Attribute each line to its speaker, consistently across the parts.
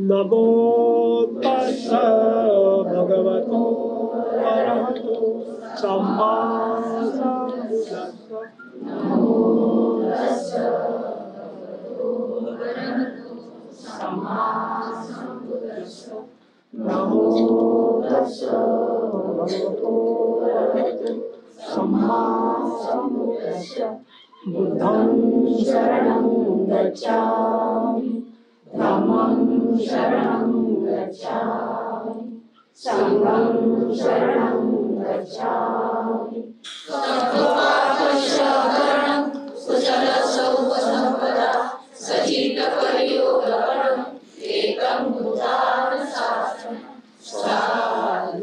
Speaker 1: नमो तस्स भगवतो अरहतो सम्मा सम्बुद्धस्स नमो तस्स भगवतो अरहतो सम्मा सम्बुद्धस्स नमो तस्स भगवतो अरहतो सम्मा सम्बुद्धस्स बुद्धं शरणं गच्छामि धम्मं शरणं गच्छामि संघं शरणं गच्छामि सर्वपापशरणं कुशलसौपसम्पदा सचितपरियोगपरम् एकं बुद्धान् शास्त्रं साधु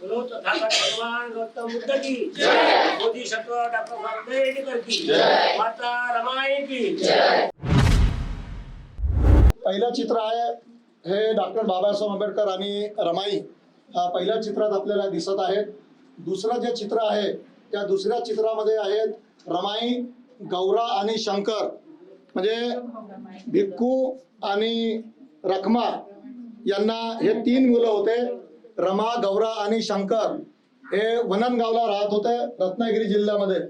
Speaker 1: बोलो तथागत भगवान गौतम बुद्ध की जय। बोधिसत्व डॉक्टर अम्बेडकर की जय। माता रमाई की जय।
Speaker 2: पहिलं चित्र आहे हे डॉक्टर बाबासाहेब आंबेडकर आणि रमाई हा पहिल्या चित्रात आपल्याला दिसत आहेत. दुसरं जे चित्र आहे त्या दुसऱ्या चित्रामध्ये आहेत रमाई, गौरा आणि शंकर, म्हणजे भिक्खू आणि रखमा यांना हे 3 मुलं होते. रमा, गौरा आणि शंकर हे वननगावला राहत होते रत्नागिरी जिल्ह्यामध्ये.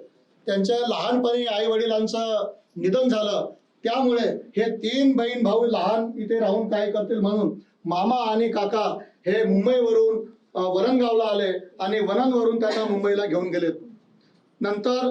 Speaker 2: त्यांच्या लहानपणी आई वडिलांचं निधन झालं, त्यामुळे हे 3 बहीण भाऊ लहान इथे राहून काय करतील म्हणून मामा आणि काका हे मुंबईवरून वरणगावला आले आणि वननवरून त्यांना मुंबईला घेऊन गेलेत. नंतर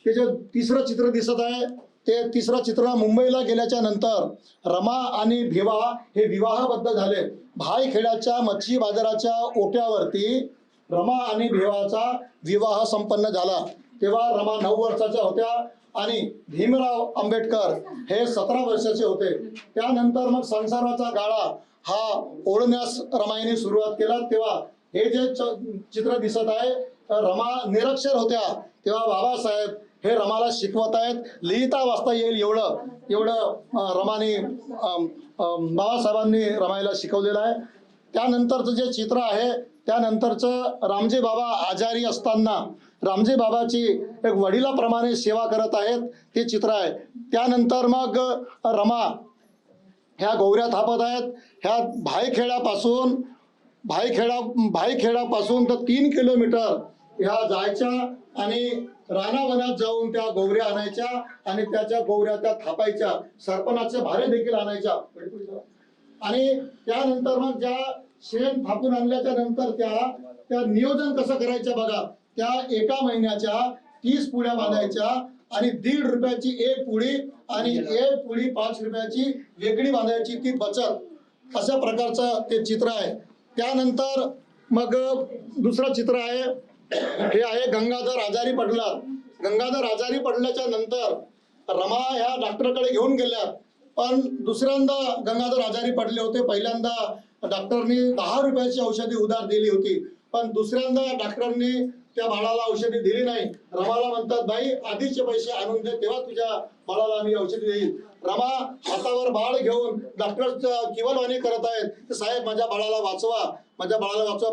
Speaker 2: ते जे तिसरं चित्र दिसत आहे ते तिसरं चित्र मुंबईला गेल्याच्या नंतर रमा आणि भिवा हे विवाहबद्ध झाले. भाईखेड्याच्या मच्छी बाजाराच्या ओट्यावरती रमा आणि भिवाचा विवाह संपन्न झाला. तेव्हा रमा 9 वर्षाच्या होत्या आणि भीमराव आंबेडकर हे 17 वर्षाचे होते. त्यानंतर मग संसाराचा गाळा हा ओढण्यास रमाईने सुरुवात केला. तेव्हा हे जे चित्र दिसत आहे रमा निरक्षर होत्या, तेव्हा बाबासाहेब हे रमाला शिकवत आहेत. लिहिता वाचता येईल एवढं रमाने बाबासाहेबांनी रमाईला शिकवलेलं आहे. त्यानंतरचं जे चित्र आहे त्यानंतरचं रामजी बाबा आजारी असताना रामजी बाबाची एक वडिलाप्रमाणे सेवा करत आहेत ते चित्र आहे. त्यानंतर मग रमा ह्या गौऱ्या थापत आहेत. ह्या भाईखेडापासून तर 3 किलोमीटर ह्या जायच्या आणि रानावनात जाऊन त्या गौऱ्या आणायच्या आणि त्याच्या गौऱ्या त्या थापायच्या. सरपणाचे भारे देखील आणायच्या. आणि त्यानंतर मग ज्या शेण थापून आणल्याच्या नंतर त्या नियोजन कसं करायचं बघा. त्या एका महिन्याच्या 30 पुड्या बांधायच्या आणि 1.5 रुपयाची एक पुडी आणि एक पुडी 5 रुपयाची वेगळी बांधायची, ती बचत. अशा प्रकारचं ते चित्र आहे. त्यानंतर मग दुसरं चित्र आहे हे आहे गंगाधर आजारी पडला. गंगाधर आजारी पडल्याच्या नंतर रमा ह्या डॉक्टरकडे घेऊन गेल्या, पण दुसऱ्यांदा गंगाधर आजारी पडले होते. पहिल्यांदा डॉक्टरनी 10 रुपयाची औषधी उधार दिली होती, पण दुसऱ्यांदा डॉक्टरनी त्या बाळाला औषधी दिली नाही. रमाला म्हणतात, बाई आधीचे पैसे आणून दे, तेव्हा तुझ्या बाळाला आम्ही औषधी देईल. रमा हातावर बाळ घेऊन डॉक्टर किवलवाणी करत आहेत, साहेब माझ्या बाळाला वाचवा.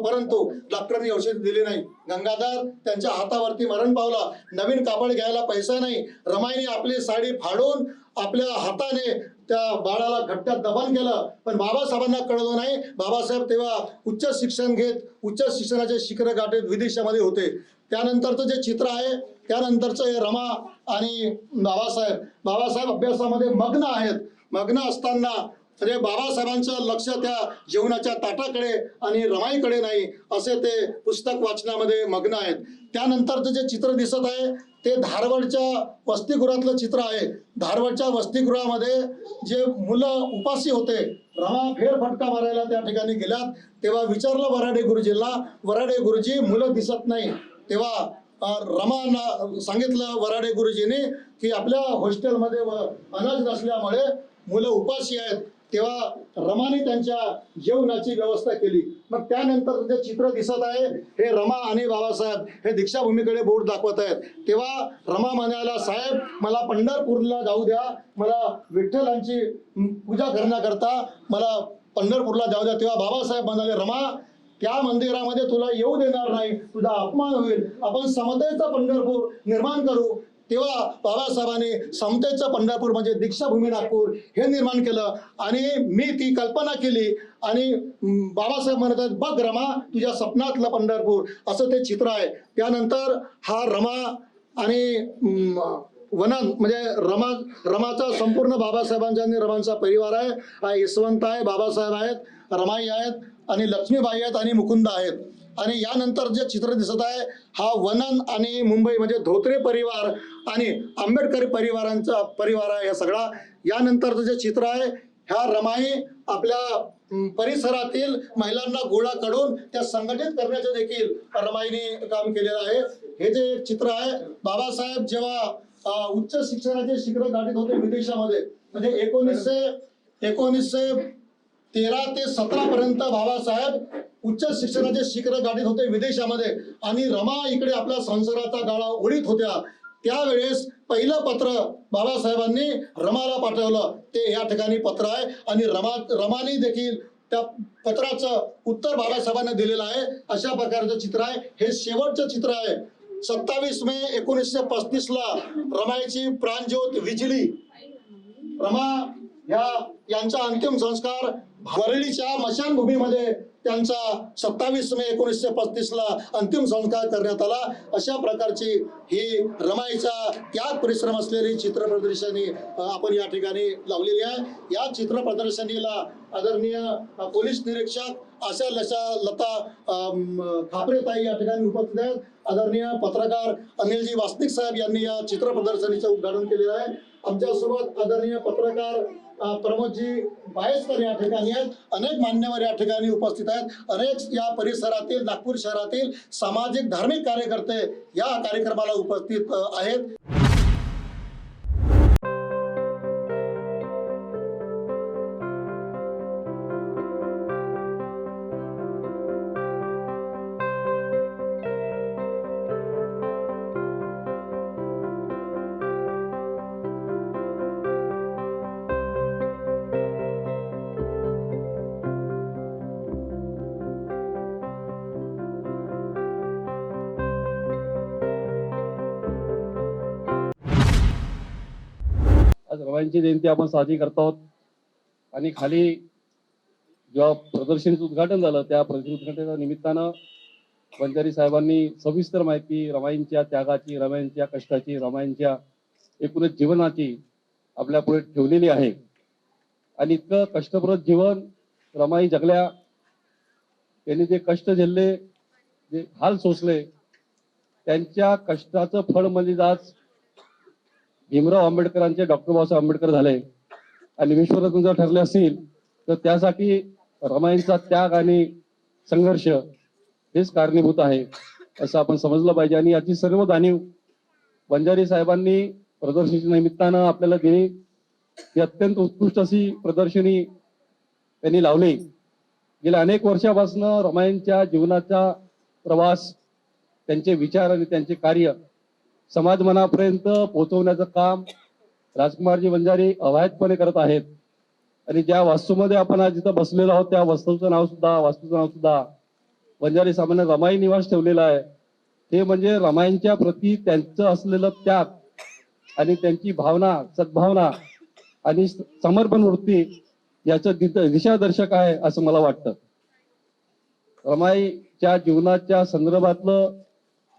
Speaker 2: परंतु डॉक्टरनी औषध दिली नाही. गंगाधर त्यांच्या हातावरती मरण पावला. नवीन कापड घ्यायला पैसा नाही. रमाईने आपली साडी फाडून आपल्या हाताने त्या बाळाला घट्ट्यात दफन केलं, पण बाबासाहेबांना कळलं नाही. बाबासाहेब तेव्हा उच्च शिक्षण घेत उच्च शिक्षणाचे शिखर गाठत विदेशामध्ये होते. त्यानंतरचं जे चित्र आहे त्यानंतरचं हे रमा आणि बाबासाहेब अभ्यासामध्ये मग्न आहेत. मग्न असताना म्हणजे बाबासाहेबांचं लक्ष त्या जेवणाच्या ताटाकडे आणि रमाईकडे नाही, असे ते पुस्तक वाचनामध्ये मग्न आहेत. त्यानंतरचं जे चित्र दिसत आहे ते धारवाडच्या वसतिगृहातलं चित्र आहे. धारवाडच्या वसतिगृहामध्ये जे मुलं उपाशी होते, रमा फेरफटका मारायला त्या ठिकाणी गेल्यात. तेव्हा विचारलं वराडे गुरुजींना, वराडे गुरुजी मुलं दिसत नाही. तेव्हा रमाना सांगितलं वराडे गुरुजींनी की आपल्या हॉस्टेलमध्ये अनाज नसल्यामुळे मुलं उपाशी आहेत. तेव्हा रमाने त्यांच्या जेवणाची व्यवस्था केली. मग त्यानंतर जे चित्र दिसत आहे हे रमा आणि बाबासाहेब हे दीक्षाभूमीकडे बोट दाखवत आहेत. तेव्हा रमा म्हणाला, साहेब मला पंढरपूरला जाऊ द्या, मला विठ्ठलांची पूजा करण्याकरता मला पंढरपूरला जाऊ द्या. तेव्हा बाबासाहेब म्हणाले, रमा त्या मंदिरामध्ये तुला येऊ देणार नाही, तुझा अपमान होईल. आपण समतेचा पंढरपूर निर्माण करू. तेव्हा बाबासाहेबांनी समतेचं पंढरपूर म्हणजे दीक्षाभूमी नागपूर हे निर्माण केलं आणि मी ती कल्पना केली आणि बाबासाहेब म्हणतात बघ रमा तुझ्या स्वप्नातलं पंढरपूर असं ते चित्र आहे. त्यानंतर हा रमा आणि वनन म्हणजे रमाचा संपूर्ण बाबासाहेबांचा आणि रमांचा परिवार आहे. हा यशवंत आहे, बाबासाहेब आहेत, रमाई आहेत आणि लक्ष्मीबाई आहेत आणि मुकुंद आहेत. आणि यानंतर जे चित्र दिसत आहे हा वनन आणि मुंबई म्हणजे धोत्रे परिवार आणि आंबेडकरी परिवारांचा परिवार आहे हे सगळा. यानंतरचं जे चित्र आहे ह्या रमाई आपल्या परिसरातील महिलांना गोळा काढून त्या संघटित करण्याचं देखील रमाईने काम केलेलं आहे. हे जे चित्र आहे बाबासाहेब जेव्हा उच्च शिक्षणाचे शिखर गाठीत होते विदेशामध्ये म्हणजे 1913 ते 17 पर्यंत बाबासाहेब उच्च शिक्षणाचे शिखर गाठीत होते विदेशामध्ये आणि रमा इकडे आपल्या संसाराचा गाळा ओढीत होत्या. त्यावेळेस पहिलं पत्र बाबासाहेबांनी रमाला पाठवलं ते या ठिकाणी पत्र आहे आणि रमाने देखील त्या पत्राचं उत्तर बाबासाहेबांना दिलेलं आहे. अशा प्रकारचं चित्र आहे. हे शेवटचं चित्र आहे. 27 मे 1935 ला रमाईची प्राणज्योत विझली. रमा यांचा अंतिम संस्कार वरळीच्या मशानभूमीमध्ये त्यांचा 27 मे 1935 ला अंतिम संस्कार करण्यात आला. अशा प्रकारची ही रमाईचा त्याग परिश्रम असलेली चित्र प्रदर्शनी आपण या ठिकाणी लावलेली आहे. या चित्र प्रदर्शनीला आदरणीय पोलीस निरीक्षक आशा लता खापरेताई या ठिकाणी उपस्थित आहेत. आदरणीय पत्रकार अनिलजी वासनिक साहेब यांनी या चित्र प्रदर्शनीचं उद्घाटन केलेलं आहे. आमच्यासोबत आदरणीय पत्रकार प्रमोदजी बायस्कर या ठिकाणी आहेत. अनेक मान्यवर या ठिकाणी उपस्थित आहेत. अनेक या परिसरातील नागपूर शहरातील सामाजिक धार्मिक कार्यकर्ते या कार्यक्रमाला उपस्थित आहेत.
Speaker 3: आज रमाईंची जयंती आपण साजरी करत आहोत आणि खाली जेव्हा प्रदर्शनीचं उद्घाटन झालं त्या उद्घाटनाच्या निमित्तानं बंजारी साहेबांनी सविस्तर माहिती रमाईंच्या त्यागाची, रमाईंच्या कष्टाची, रमाईंच्या एकूणच जीवनाची आपल्या पुढे ठेवलेली आहे. आणि इतकं कष्टप्रद जीवन रमाई जगल्या, त्यांनी जे कष्ट झेलले, जे हाल सोसले, त्यांच्या कष्टाचं फळ म्हणजे आज भीमराव आंबेडकरांचे डॉक्टर बाबासाहेब आंबेडकर झाले आणि विश्वरत्न जर ठरले असतील तर त्यासाठी रमाईंचा त्याग आणि संघर्ष हेच कारणीभूत आहे असं आपण समजलं पाहिजे. आणि याची सर्व जाणीव बंजारी साहेबांनी प्रदर्शनीच्या निमित्तानं आपल्याला दिली. ही अत्यंत उत्कृष्ट अशी प्रदर्शनी त्यांनी लावली. गेल्या अनेक वर्षापासून रमाईंच्या जीवनाचा प्रवास, त्यांचे विचार आणि त्यांचे कार्य समाज मनापर्यंत पोहोचवण्याचं काम राजकुमारजी बंजारी अवायतपणे करत आहेत. आणि ज्या वास्तूमध्ये आपण आज इथं बसलेलो आहोत त्या वास्तूचं नाव सुद्धा बंजारी साहेबांनी रमाई निवास ठेवलेला आहे. ते म्हणजे रमाईंच्या प्रती त्यांचं असलेलं त्याग आणि त्यांची भावना, सद्भावना आणि समर्पण वृत्ती याचं दिशादर्शक आहे असं मला वाटतं. रमाईच्या जीवनाच्या संदर्भातलं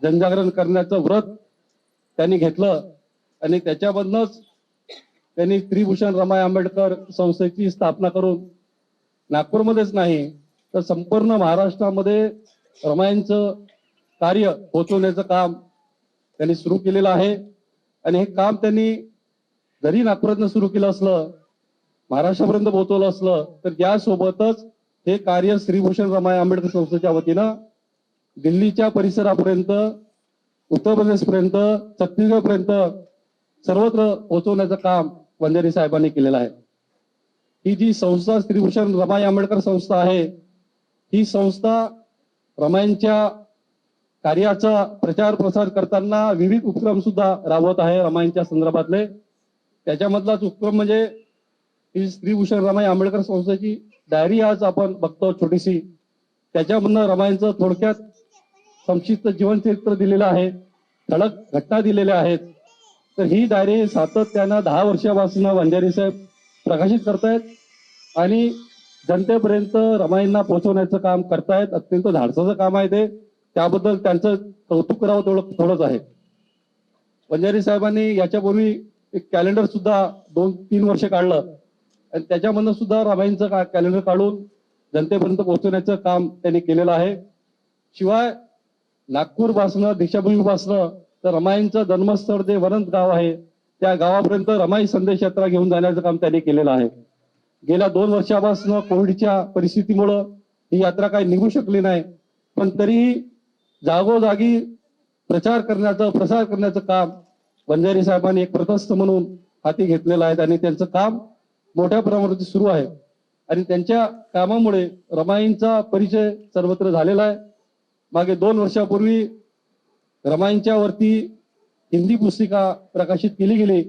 Speaker 3: जनजागरण करण्याचं व्रत त्यांनी घेतलं आणि त्याच्यामधनच त्यांनी स्त्रीभूषण रमाई आंबेडकर संस्थेची स्थापना करून नागपूरमध्येच नाही तर संपूर्ण महाराष्ट्रामध्ये रमाईंचं कार्य पोहोचवण्याचं काम त्यांनी सुरू केलेलं आहे. आणि हे काम त्यांनी जरी नागपुरातनं सुरू केलं असलं, महाराष्ट्रापर्यंत पोहोचवलं असलं तर यासोबतच हे कार्य स्त्रीभूषण रमाई आंबेडकर संस्थेच्या वतीनं दिल्लीच्या परिसरापर्यंत, उत्तर प्रदेशपर्यंत, छत्तीसगडपर्यंत सर्वत्र पोहोचवण्याचं काम बंजारी साहेबांनी केलेलं आहे. ही जी संस्था स्त्रीभूषण रमाई आंबेडकर संस्था आहे, ही संस्था रमाईंच्या कार्याचा प्रचार प्रसार करताना विविध उपक्रम सुद्धा राबवत आहे रमाईंच्या संदर्भातले. त्याच्यामधलाच उपक्रम म्हणजे ही स्त्रीभूषण रमाई आंबेडकर संस्थेची डायरी आज आपण बघतो छोटीशी. त्याच्यामधनं रमाईंचं थोडक्यात संक्षिप्त जीवनचरित्र दिलेलं आहे, ठळक घटना दिलेल्या आहेत तर ही डायरी सातत्यानं 10 वर्षापासून वंजारी साहेब प्रकाशित करतायत आणि जनतेपर्यंत रमाईंना पोहोचवण्याचं काम करतायत. अत्यंत धाडसाचं काम आहे ते. त्याबद्दल त्यांचं कौतुक करावं थोडंच आहे. वंजारी साहेबांनी याच्यापूर्वी एक कॅलेंडर सुद्धा 2-3 वर्ष काढलं आणि त्याच्यामधनं सुद्धा रमाईंचं कॅलेंडर काढून जनतेपर्यंत पोहोचवण्याचं काम त्यांनी केलेलं आहे. शिवाय नागपूरपासनं दीक्षाभूमीपासनं तर रमाईंचं जन्मस्थळ जे वरंत गाव आहे त्या गावापर्यंत रमाई संदेश यात्रा घेऊन जाण्याचं काम त्यांनी केलेलं आहे. गेल्या 2 वर्षापासून कोविडच्या परिस्थितीमुळं ही यात्रा काही निघू शकली नाही, पण तरीही जागोजागी प्रसार करण्याचं काम वंजारी साहेबांनी एक प्रतस्थ म्हणून हाती घेतलेलं आहे आणि त्यांचं काम मोठ्या प्रमाणावरती सुरू आहे आणि त्यांच्या कामामुळे रमाईंचा परिचय सर्वत्र झालेला आहे. मागे 2 वर्षापूर्वी रमाईंच्या वरती हिंदी पुस्तिका प्रकाशित केली गेली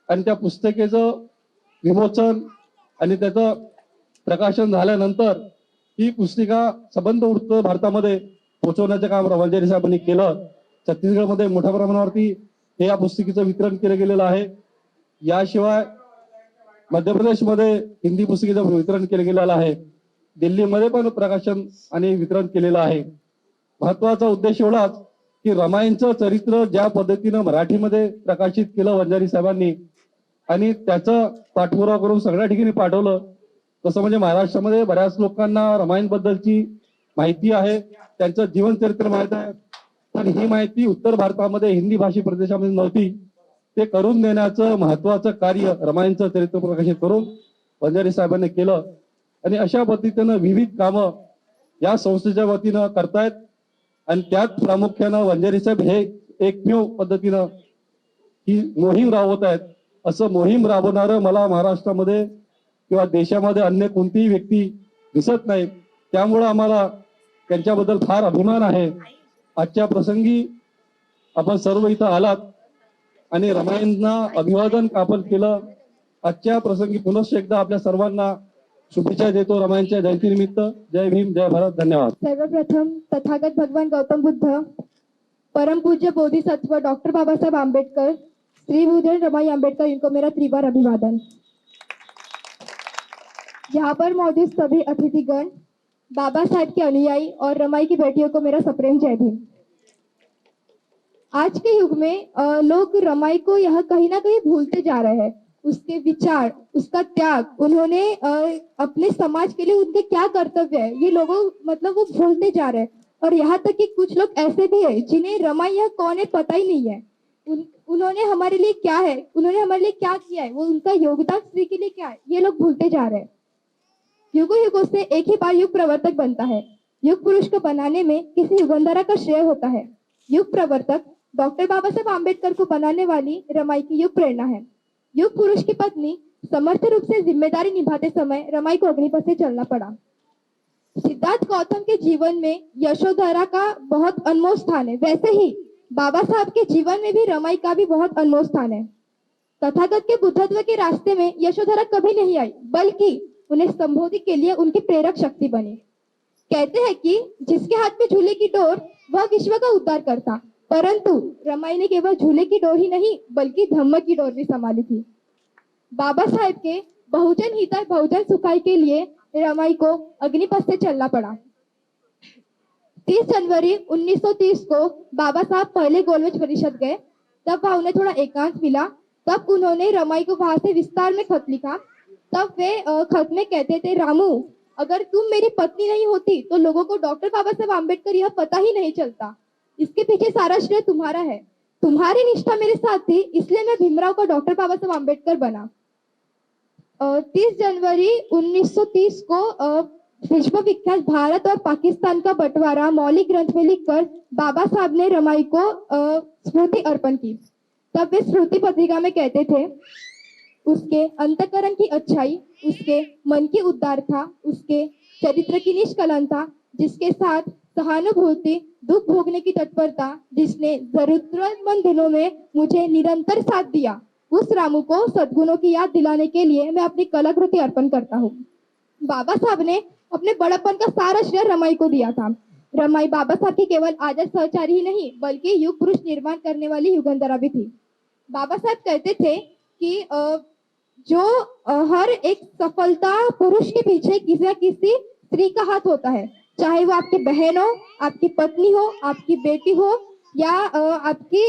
Speaker 3: आणि त्या पुस्तिकेचं विमोचन आणि त्याचं प्रकाशन झाल्यानंतर ही पुस्तिका सबंध उत्तर भारतामध्ये पोहोचवण्याचं काम वंजारी साहेबांनी केलं. छत्तीसगडमध्ये मोठ्या प्रमाणावरती हे या पुस्तिकेचं वितरण केलं गेलेलं आहे. याशिवाय मध्य प्रदेशमध्ये हिंदी पुस्तिकेचं वितरण केलं गेलेलं आहे. दिल्लीमध्ये पण प्रकाशन आणि वितरण केलेलं आहे. महत्वाचा उद्देश एवढाच की रमाईंचं चरित्र ज्या पद्धतीनं मराठीमध्ये प्रकाशित केलं वंजारी साहेबांनी आणि त्याचं पाठपुरावा करून सगळ्या ठिकाणी पाठवलं. तसं म्हणजे महाराष्ट्रामध्ये बऱ्याच लोकांना रमाईंबद्दलची माहिती आहे, त्यांचं जीवन चरित्र माहित आहे, पण ही माहिती उत्तर भारतामध्ये हिंदी भाषी प्रदेशामध्ये नव्हती. ते करून देण्याचं महत्वाचं कार्य रमाईंचं चरित्र प्रकाशित करून वंजारी साहेबांनी केलं आणि अशा पद्धतीनं विविध कामं या संस्थेच्या वतीनं करतायत आणि त्यात प्रामुख्यानं वंजारी साहेब हे एकमेव पद्धतीनं ही मोहीम राबवत आहेत. असं मोहीम राबवणारं मला महाराष्ट्रामध्ये किंवा देशामध्ये अन्य कोणतीही व्यक्ती दिसत नाही. त्यामुळं आम्हाला त्यांच्याबद्दल फार अभिमान आहे. आजच्या प्रसंगी आपण सर्व इथं आलात आणि रमाईंना अभिवादन आपण केलं. आजच्या प्रसंगी पुनश्च एकदा आपल्या सर्वांना शुभेच्छा देतो रमाईंच्या जयंतीनिमित्त. जय भीम, जय भारत, धन्यवाद.
Speaker 4: सर्वप्रथम तथागत भगवान गौतम बुद्ध, परमपूज्य बोधिसत्व डॉक्टर बाबा साहब आम्बेडकर, श्री भूदेव रमाई आम्बेडकर, इनको मेरा त्रिवार अभिवादन। यहाँ पर मौजूद सभी अतिथिगण, बाबा साहब के अनुयायी और रमाई की बेटियों को मेरा सप्रेम जय भीम। आज के युग में लोग रमाई को यह कहीं ना कहीं भूलते जा रहे हैं। उसके विचार, उसका त्याग, उन्होंने अपने समाज के लिए उनके क्या कर्तव्य है ये लोगों मतलब वो भूलते जा रहे हैं। और यहाँ तक कि कुछ लोग ऐसे भी है जिन्हें रमाई यह कौन है पता ही नहीं है। उन्होंने हमारे लिए क्या है, उन्होंने हमारे लिए क्या किया है, वो उनका योगदान स्त्री के लिए क्या है, ये लोग भूलते जा रहे हैं। युगों युगों से एक ही बार युग प्रवर्तक बनता है। युग पुरुष को बनाने में किसी युगंधरा का श्रेय होता है। युग प्रवर्तक डॉक्टर बाबा साहब आम्बेडकर को बनाने वाली रमाई की युग प्रेरणा है। युग पुरुष की पत्नी समर्थ रूप से जिम्मेदारी निभाते समय रमाई को अग्निपथ से चलना पड़ा। सिद्धार्थ गौतम के जीवन में यशोधरा का बहुत अनमोल स्थान है, वैसे ही बाबा साहब के जीवन में भी रमाई का भी बहुत अनमोल स्थान है। तथागत के बुद्धत्व के रास्ते में यशोधरा कभी नहीं आई, बल्कि उन्हें संबोधित के लिए उनकी प्रेरक शक्ति बनी। कहते हैं कि जिसके हाथ में झूले की डोर वह विश्व का उद्धार करता, परंतु रमाई ने केवल झूले की डोर ही नहीं बल्कि धम्म की डोर भी संभाली थी। बाबा साहब के बहुजन हिताय बहुजन सुखाय के लिए रमाई को अग्निपथ से चलना पड़ा। 30 जनवरी 1930 को बाबा साहब पहले गोलमेज परिषद गए, तब वहां उन्हें थोड़ा एकांत मिला। तब उन्होंने रमाई को वहां से विस्तार में खत लिखा। तब वे खत में कहते थे, रामू अगर तुम मेरी पत्नी नहीं होती तो लोगों को डॉक्टर बाबा साहब आम्बेडकर यह पता ही नहीं चलता। इसके पीछे सारा श्रेय तुम्हारा है। तुम्हारी निष्ठा मेरे साथ थी, इसलिए मैं भीमराव का डॉक्टर बाबा साहब आम्बेडकर बना। 30 जनवरी 1930 को विश्व विख्यात भारत और पाकिस्तान का बंटवारा मौलिक ग्रंथ में लिखकर बाबा साहब ने रमाई को स्मृति अर्पण की। तब वे स्मृति पत्रिका में कहते थे, उसके अंतकरण की अच्छाई, उसके मन की उदारता, उसके चरित्र की निष्कलंकता, जिसके साथ सहानुभूति, दुख भोगने की तत्परता, जिसने जरूरतमंद दिनों में मुझे निरंतर साथ दिया, उस रामू को सद्गुणों की याद दिलाने के लिए मैं अपनी कलाकृति अर्पण करता हूँ। बाबा साहब ने अपने बड़प्पन का सारा श्रेय रमाई को दिया था। रमाई बाबा साहब की केवल आदर्श सहचारी ही नहीं बल्कि युग पुरुष निर्माण करने वाली युगंधरा भी थी। बाबा साहब कहते थे कि जो हर एक सफलता पुरुष के पीछे किसी न किसी स्त्री का हाथ होता है, चाहे वो आपकी बहन हो, आपकी पत्नी हो, आपकी बेटी हो या आपकी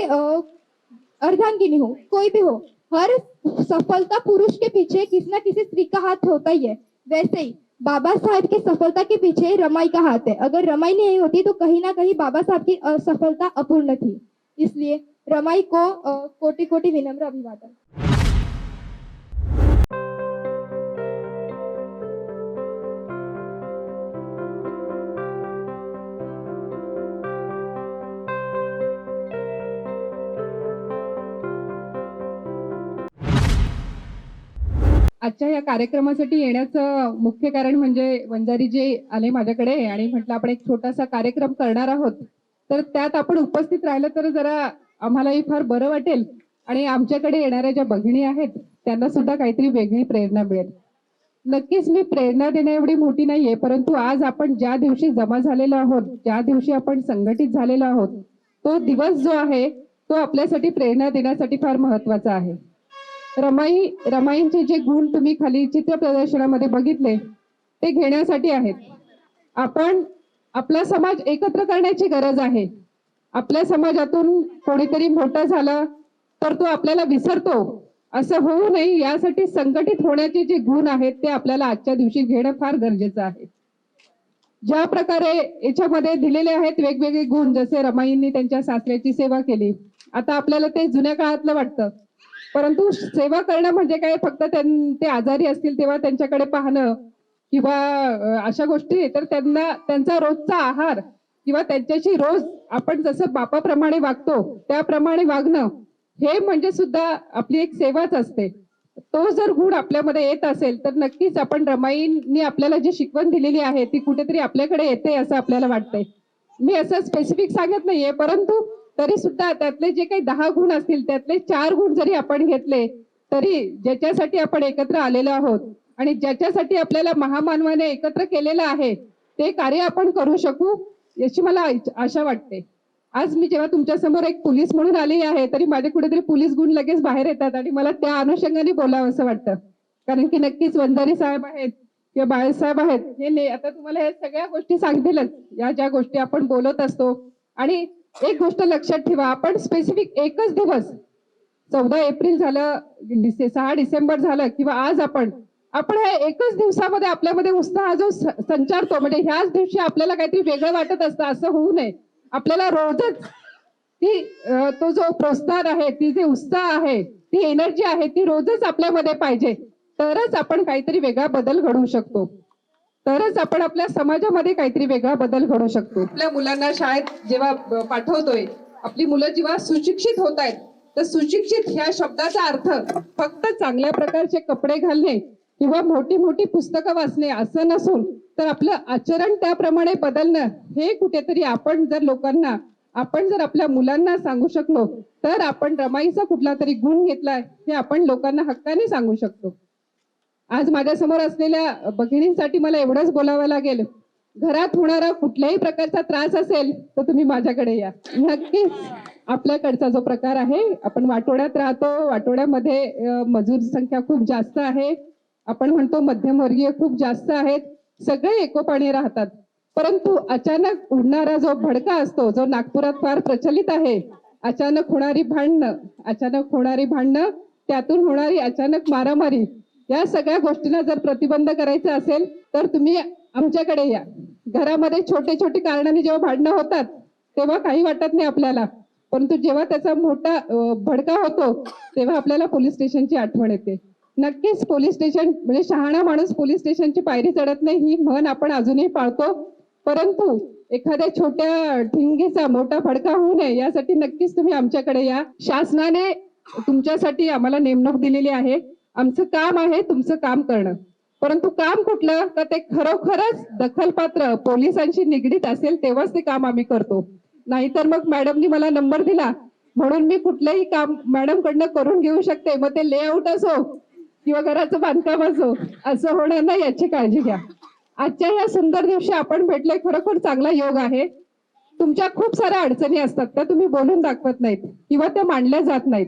Speaker 4: अर्धांगिनी हो, कोई भी हो। हर सफलता पुरुष के पीछे किसी न किसी स्त्री का हाथ होता ही है। वैसे ही बाबा साहब की सफलता के पीछे रमाई का हाथ है। अगर रमाई नहीं होती तो कहीं ना कहीं बाबा साहब की सफलता अपूर्ण थी। इसलिए रमाई को कोटि कोटि विनम्र अभिवादन।
Speaker 5: आजच्या या कार्यक्रमासाठी येण्याचं मुख्य कारण म्हणजे वंजारी जे आले माझ्याकडे आणि म्हटलं आपण एक छोटासा कार्यक्रम करणार आहोत, तर त्यात आपण उपस्थित राहिलं तर जरा आम्हालाही फार बरं वाटेल आणि आमच्याकडे येणाऱ्या ज्या भगिनी आहेत त्यांना सुद्धा काहीतरी वेगळी प्रेरणा मिळेल। नक्कीच मी प्रेरणा देण्या एवढी मोठी नाहीये, परंतु आज आपण ज्या दिवशी जमा झालेलो आहोत, ज्या दिवशी आपण संघटित झालेलो आहोत, तो दिवस जो आहे तो आपल्यासाठी प्रेरणा देण्यासाठी फार महत्वाचा आहे। रमाईंचे जे गुण तुम्ही खाली चित्र प्रदर्शनामध्ये बघितले ते घेण्यासाठी आहेत। आपण आपला समाज एकत्र करण्याची गरज आहे। आपल्या समाजातून कोणीतरी मोठं झालं तर तो आपल्याला विसरतो, असं होऊ नये यासाठी संघटित होण्याचे जे गुण आहेत ते आपल्याला आजच्या दिवशी घेणं फार गरजेचं आहे। ज्या प्रकारे याच्यामध्ये दिलेले आहेत वेगवेगळे गुण, जसे रमाईंनी त्यांच्या सासऱ्याची सेवा केली, आता आपल्याला ते जुन्या काळातलं वाटतं, परंतु सेवा करणं म्हणजे काय, फक्त ते आजारी असतील तेव्हा त्यांच्याकडे पाहणं किंवा अशा गोष्टी, तर त्यांना त्यांचा रोजचा आहार किंवा त्यांच्याशी रोज आपण जसं बापाप्रमाणे वागतो त्याप्रमाणे वागणं, हे म्हणजे सुद्धा आपली एक सेवाच असते। तो जर गुण आपल्यामध्ये येत असेल तर नक्कीच आपण रमाईंनी आपल्याला जी शिकवण दिलेली आहे ती कुठेतरी आपल्याकडे येते असं आपल्याला वाटतंय। मी असं स्पेसिफिक सांगत नाहीये, परंतु तरी सुद्धा त्यातले जे काही 10 गुण असतील त्यातले 4 गुण जरी आपण घेतले तरी ज्याच्यासाठी आपण एकत्र आलेलो आहोत आणि ज्याच्यासाठी आपल्याला महामानवाने एकत्र केलेलं आहे ते कार्य आपण करू शकू याची मला आशा वाटते। आज मी जेव्हा तुमच्या समोर एक पोलीस म्हणून आली आहे तरी माझे कुठेतरी पोलीस गुण लगेच बाहेर येतात आणि मला त्या अनुषंगाने बोलावं असं वाटतं, कारण की नक्कीच वंजारी साहेब आहेत किंवा बाळासाहेब आहेत, हे आता तुम्हाला हे सगळ्या गोष्टी सांगतीलच, या ज्या गोष्टी आपण बोलत असतो। आणि एक गोष्ट लक्षात ठेवा, आपण स्पेसिफिक एकच दिवस 14 एप्रिल झालं, 6 डिसेंबर झालं किंवा आज आपण ह्या एकच दिवसामध्ये आपल्यामध्ये उत्साह जो संचारतो, म्हणजे ह्याच दिवशी आपल्याला काहीतरी वेगळं वाटत असतं असं होऊ नये। आपल्याला रोजच तो जो प्रोत्साहन आहे, ती जे उत्साह आहे, ती एनर्जी आहे, ती रोजच आपल्यामध्ये पाहिजे, तरच आपण काहीतरी वेगळा बदल घडवू शकतो, तरच आपण आपल्या समाजामध्ये काहीतरी वेगळा बदल घडवू शकतो। आपल्या मुलांना शाळेत जेव्हा पाठवतोय, आपली मुलं जेव्हा सुशिक्षित होत आहेत, तर सुशिक्षित ह्या शब्दाचा अर्थ फक्त चांगल्या प्रकारचे कपडे घालणे किंवा मोठी मोठी पुस्तकं वाचणे असं नसून तर आपलं आचरण त्याप्रमाणे बदलणं, हे कुठेतरी आपण जर आपल्या मुलांना सांगू शकलो तर आपण रमाईचा कुठला तरी गुण घेतलाय हे आपण लोकांना हक्काने सांगू शकतो। आज माझ्या समोर असलेल्या भगिनींसाठी मला एवढंच बोलावं लागेल, घरात होणारा कुठल्याही प्रकारचा त्रास असेल तर तुम्ही माझ्याकडे या। नक्कीच आपल्याकडचा जो प्रकार आहे, आपण वाटोड्यात राहतो, वाटोड्यामध्ये मजूर संख्या खूप जास्त आहे, आपण म्हणतो मध्यमवर्गीय खूप जास्त आहेत, सगळे एकोपाने राहतात, परंतु अचानक उडणारा जो भडका असतो, जो नागपुरात फार प्रचलित आहे, अचानक होणारी भांडणं, त्यातून होणारी अचानक मारामारी, या सगळ्या गोष्टींना जर प्रतिबंध करायचा असेल तर तुम्ही आमच्याकडे या। घरामध्ये छोटे छोटे कारणाने जेव्हा भांडणं होतात तेव्हा काही वाटत नाही आपल्याला, परंतु जेव्हा त्याचा मोठा भडका होतो तेव्हा आपल्याला पोलीस स्टेशनची आठवण येते। नक्कीच पोलीस स्टेशन म्हणजे शहाणा माणूस पोलीस स्टेशनची पायरी चढत नाही, ही म्हण आपण अजूनही पाळतो, परंतु एखाद्या छोट्या ठिणगीचा मोठा भडका होऊ नये यासाठी नक्कीच तुम्ही आमच्याकडे या। शासनाने तुमच्यासाठी आम्हाला नेमणूक दिलेली आहे, आमचं काम आहे तुमचं काम करणं, परंतु काम कुठलं तर ते खरोखरच दखलपात्र पोलिसांशी निगडीत असेल तेव्हाच ते काम आम्ही करतो, नाहीतर मग मॅडमनी मला नंबर दिला म्हणून मी कुठलंही काम मॅडम कडनं करून घेऊ शकते, मग ते लेआउट असो किंवा घराचं बांधकाम असो, असं होणार नाही याची काळजी घ्या। आजच्या या सुंदर दिवशी आपण भेटलोय, खरोखर चांगला योग आहे। तुमच्या खूप साऱ्या अडचणी असतात त्या तुम्ही बोलून दाखवत नाहीत किंवा त्या मांडल्या जात नाहीत,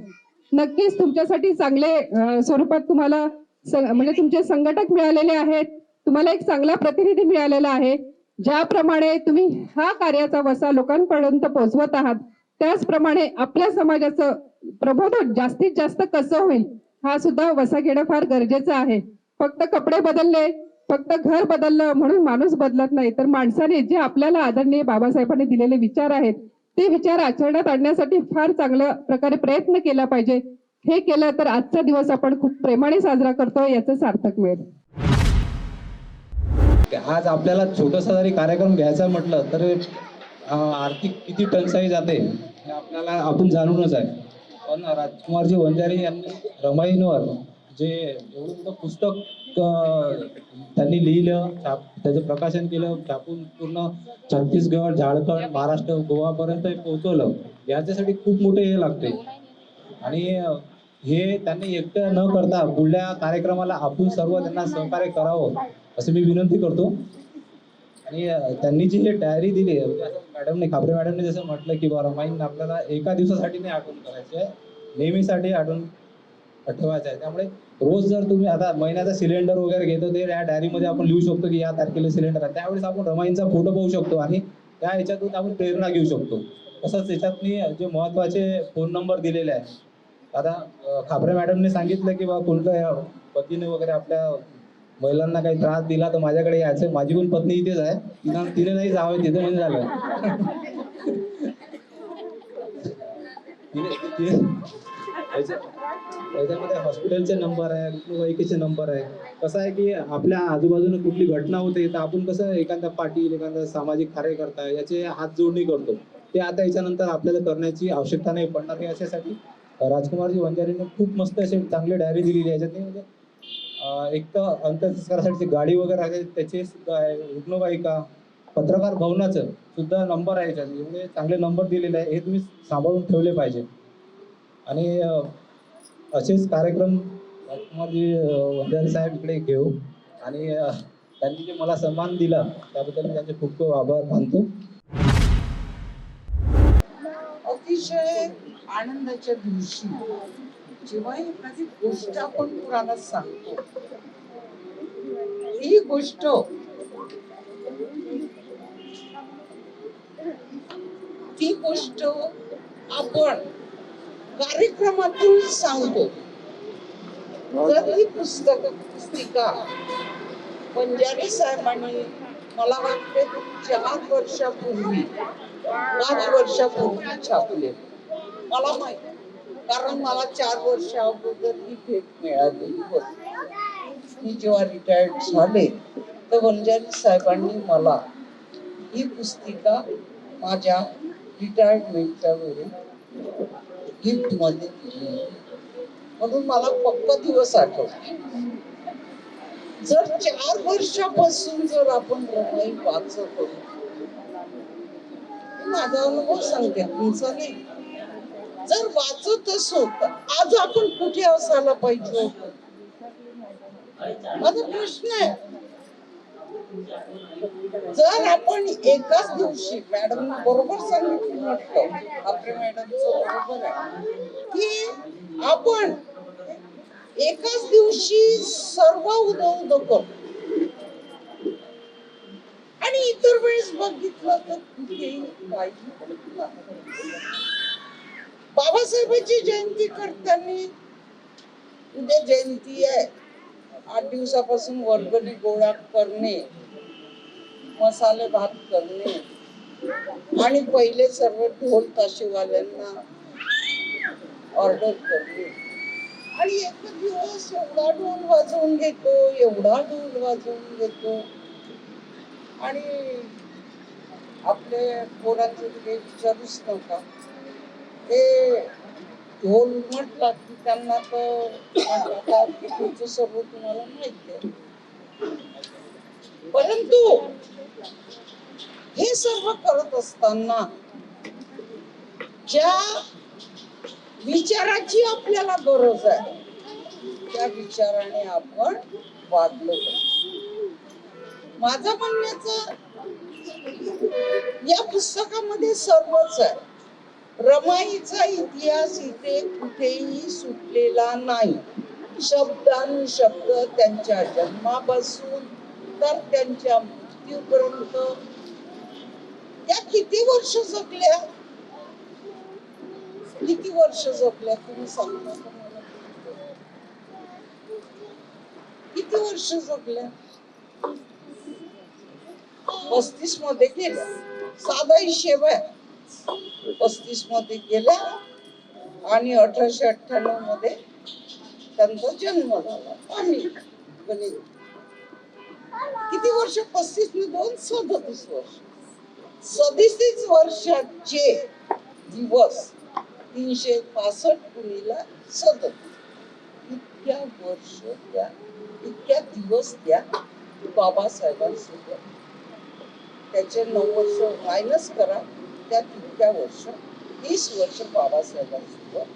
Speaker 5: नक्कीच तुमच्यासाठी चांगले स्वरूपात तुम्हाला म्हणजे तुमचे संघटक मिळालेले आहेत, तुम्हाला एक चांगला प्रतिनिधी मिळालेला आहे. ज्याप्रमाणे तुम्ही हा कार्याचा वसा लोकांपर्यंत पोहोचवत आहात, त्याचप्रमाणे आपल्या समाजाचं प्रबोधन जास्तीत जास्त कसं होईल हा सुद्धा वसा घेणं फार गरजेचं आहे. फक्त कपडे बदलले, फक्त घर बदललं म्हणून माणूस बदलत नाही, तर माणसाने जे आपल्याला आदरणीय बाबासाहेबांनी दिलेले विचार आहेत ते विचार आचरणात आणण्यासाठी फार चांगल्या प्रकारे प्रयत्न केला पाहिजे. हे केलं तर आजचा दिवस आपण खूप प्रेमाने साजरा करतोय याचं सार्थक मिळेल.
Speaker 6: आज आपल्याला छोटासा जरी कार्यक्रम घ्यायचा म्हटलं तर आर्थिक किती टंचाई जाते हे आपल्याला आपण जाणूनच आहे. पण राजकुमारजी वंजारी यांनी रमाईंवर जे एवढं मोठं पुस्तक त्यांनी लिहिलं, त्याचं प्रकाशन केलं, छापून पूर्ण छत्तीसगड, झारखंड, महाराष्ट्र, गोवापर्यंत पोहोचवलं, याच्यासाठी खूप मोठे हे लागते. आणि हे त्यांनी एकटं न करता पुढल्या कार्यक्रमाला आपण सर्व त्यांना सहकार्य करावं असं मी विनंती करतो. आणि त्यांनी जी हे डायरी दिली मॅडमने, खापरे मॅडमने जसं म्हटलं की रमाईंना आपल्याला एका दिवसासाठी नाही आठवण करायची आहे, नेहमीसाठी आठवण ठेवायचं आहे. त्यामुळे रोज जर तुम्ही आता महिन्याचा सिलेंडर वगैरे घेतो ते या डायरीमध्ये आपण लिहू शकतो की या तारखेला सिलेंडर आहे, त्यावेळेस आपण रमाईंचा फोटो पाहू शकतो आणि त्या ह्याच्यातून आपण प्रेरणा घेऊ शकतो. तसंच याच्यात मी जे महत्त्वाचे फोन नंबर दिलेले आहे. आता खापरे मॅडमने सांगितलं की बा कोणत्या पतीने वगैरे आपल्या महिलांना काही त्रास दिला तर माझ्याकडे यायचं. माझी पण पत्नी इथेच आहे, तिने नाही जावं तिथे म्हणजे झालं. त्याच्यामध्ये हॉस्पिटलचे नंबर आहे, रुग्णवाहिकेचे नंबर आहे. कसं आहे की आपल्या आजूबाजूला कुठली घटना होते तर आपण कसं एखादा पाटील, एखादा सामाजिक कार्यकर्ता याचे हात जोडणी करतो, ते आता याच्यानंतर आपल्याला करण्याची आवश्यकता नाही पडणार. याच्यासाठी राजकुमारजी वंजारीने खूप मस्त असे चांगली डायरी दिलेली आहे. याच्यात म्हणजे एक तर अंत्यसंस्कारासाठी गाडी वगैरे आहे त्याचे सुद्धा आहे, रुग्णवाहिका, पत्रकार भवनाचं सुद्धा नंबर आहे. याच्यात एवढे चांगले नंबर दिलेले आहे, हे तुम्ही सांभाळून ठेवले पाहिजे. आणि असेच कार्यक्रम राजकुमारजी वंजारी साहेब इकडे घेऊ. आणि त्यांनी जे मला सन्मान दिला त्याबद्दल मी त्यांचे खूप खूप आभार मानतो.
Speaker 7: अतिशय आनंदाच्या दिवशी जेव्हा एखादी गोष्ट आपण पुराणात सांगतो, ही गोष्ट आपण कार्यक्रमातून सांगतो. जर ही पुस्तिका वंजारी साहेबांनी मला वाटते 4 वर्षापूर्वी 5 वर्षापूर्वी छापले, मला माहिती, कारण मला 4 वर्ष अगोदर ही भेट मिळालेली होती. मी जेव्हा रिटायर्ड झाले तर वंजारी साहेबांनी मला ही पुस्तिका माझ्या रिटायरमेंटच्या वेळी गिफ्ट मध्ये दिली, म्हणून मला पक्का दिवस आठवतो. जर 4 वर्षापासून जर आपण रमाई वाचत होतो, माझा अनुभव सांगते, तुमचा नाही, जर वाचत असो तर आज आपण कुठे असायला पाहिजे होतो, माझा प्रश्न आहे. जर आपण एकाच दिवशी, मॅडम बरोबर सांगितलं म्हटलं, आपल्या मॅडमचं बरोबर आहे की आपण एकाच दिवशी सर्व उद करतो आणि इतर वेळेस बघितलं तर कुठेही काही बाबासाहेबांची जयंती करताना, उद्या जयंती आहे, 8 दिवसापासून वर्गणी गोळा करणे, मसाले भात करणे आणि पहिले सर्व ढोल ताशेवाल्यांना ऑर्डर करणे. आणि एक दिवस एवढा ढोल वाजवून घेतो, एवढा ढोल वाजवून घेतो आणि आपले पोरांचे काही विचारूच नका. ते ढोल म्हटलं की त्यांना तर पुढचं सर्व तुम्हाला माहिती आहे. परंतु हे सर्व करत असताना ज्या विचाराची आपल्याला गरज आहे त्या विचाराने आपण वागलो. माझं म्हणण्याचं या पुस्तकामध्ये सर्वच आहे. रमाईचा इतिहास इथे कुठेही सुटलेला नाही. शब्दानुशब्द त्यांच्या जन्मापासून तर त्यांच्या मृत्यूपर्यंत त्या किती वर्ष जगल्या, किती वर्ष जगल्या तुम्ही सांगता का मला? किती वर्ष जगल्या? 35 मध्ये गेल्या, साधा हिशेब आहे. 35 मध्ये गेल्या आणि 1898 मध्ये त्यांचा जन्म झाला. आणि गणित किती वर्ष? 35 ने 2 37 वर्ष. 37 वर्षाचे दिवस 365 गुणिला 37 इतक्या वर्ष त्या, इतक्या दिवस त्या बाबासाहेबांसोबत. त्याचे 9 वर्ष मायनस करा, त्या तितक्या वर्ष 30 वर्ष बाबासाहेबांसोबत,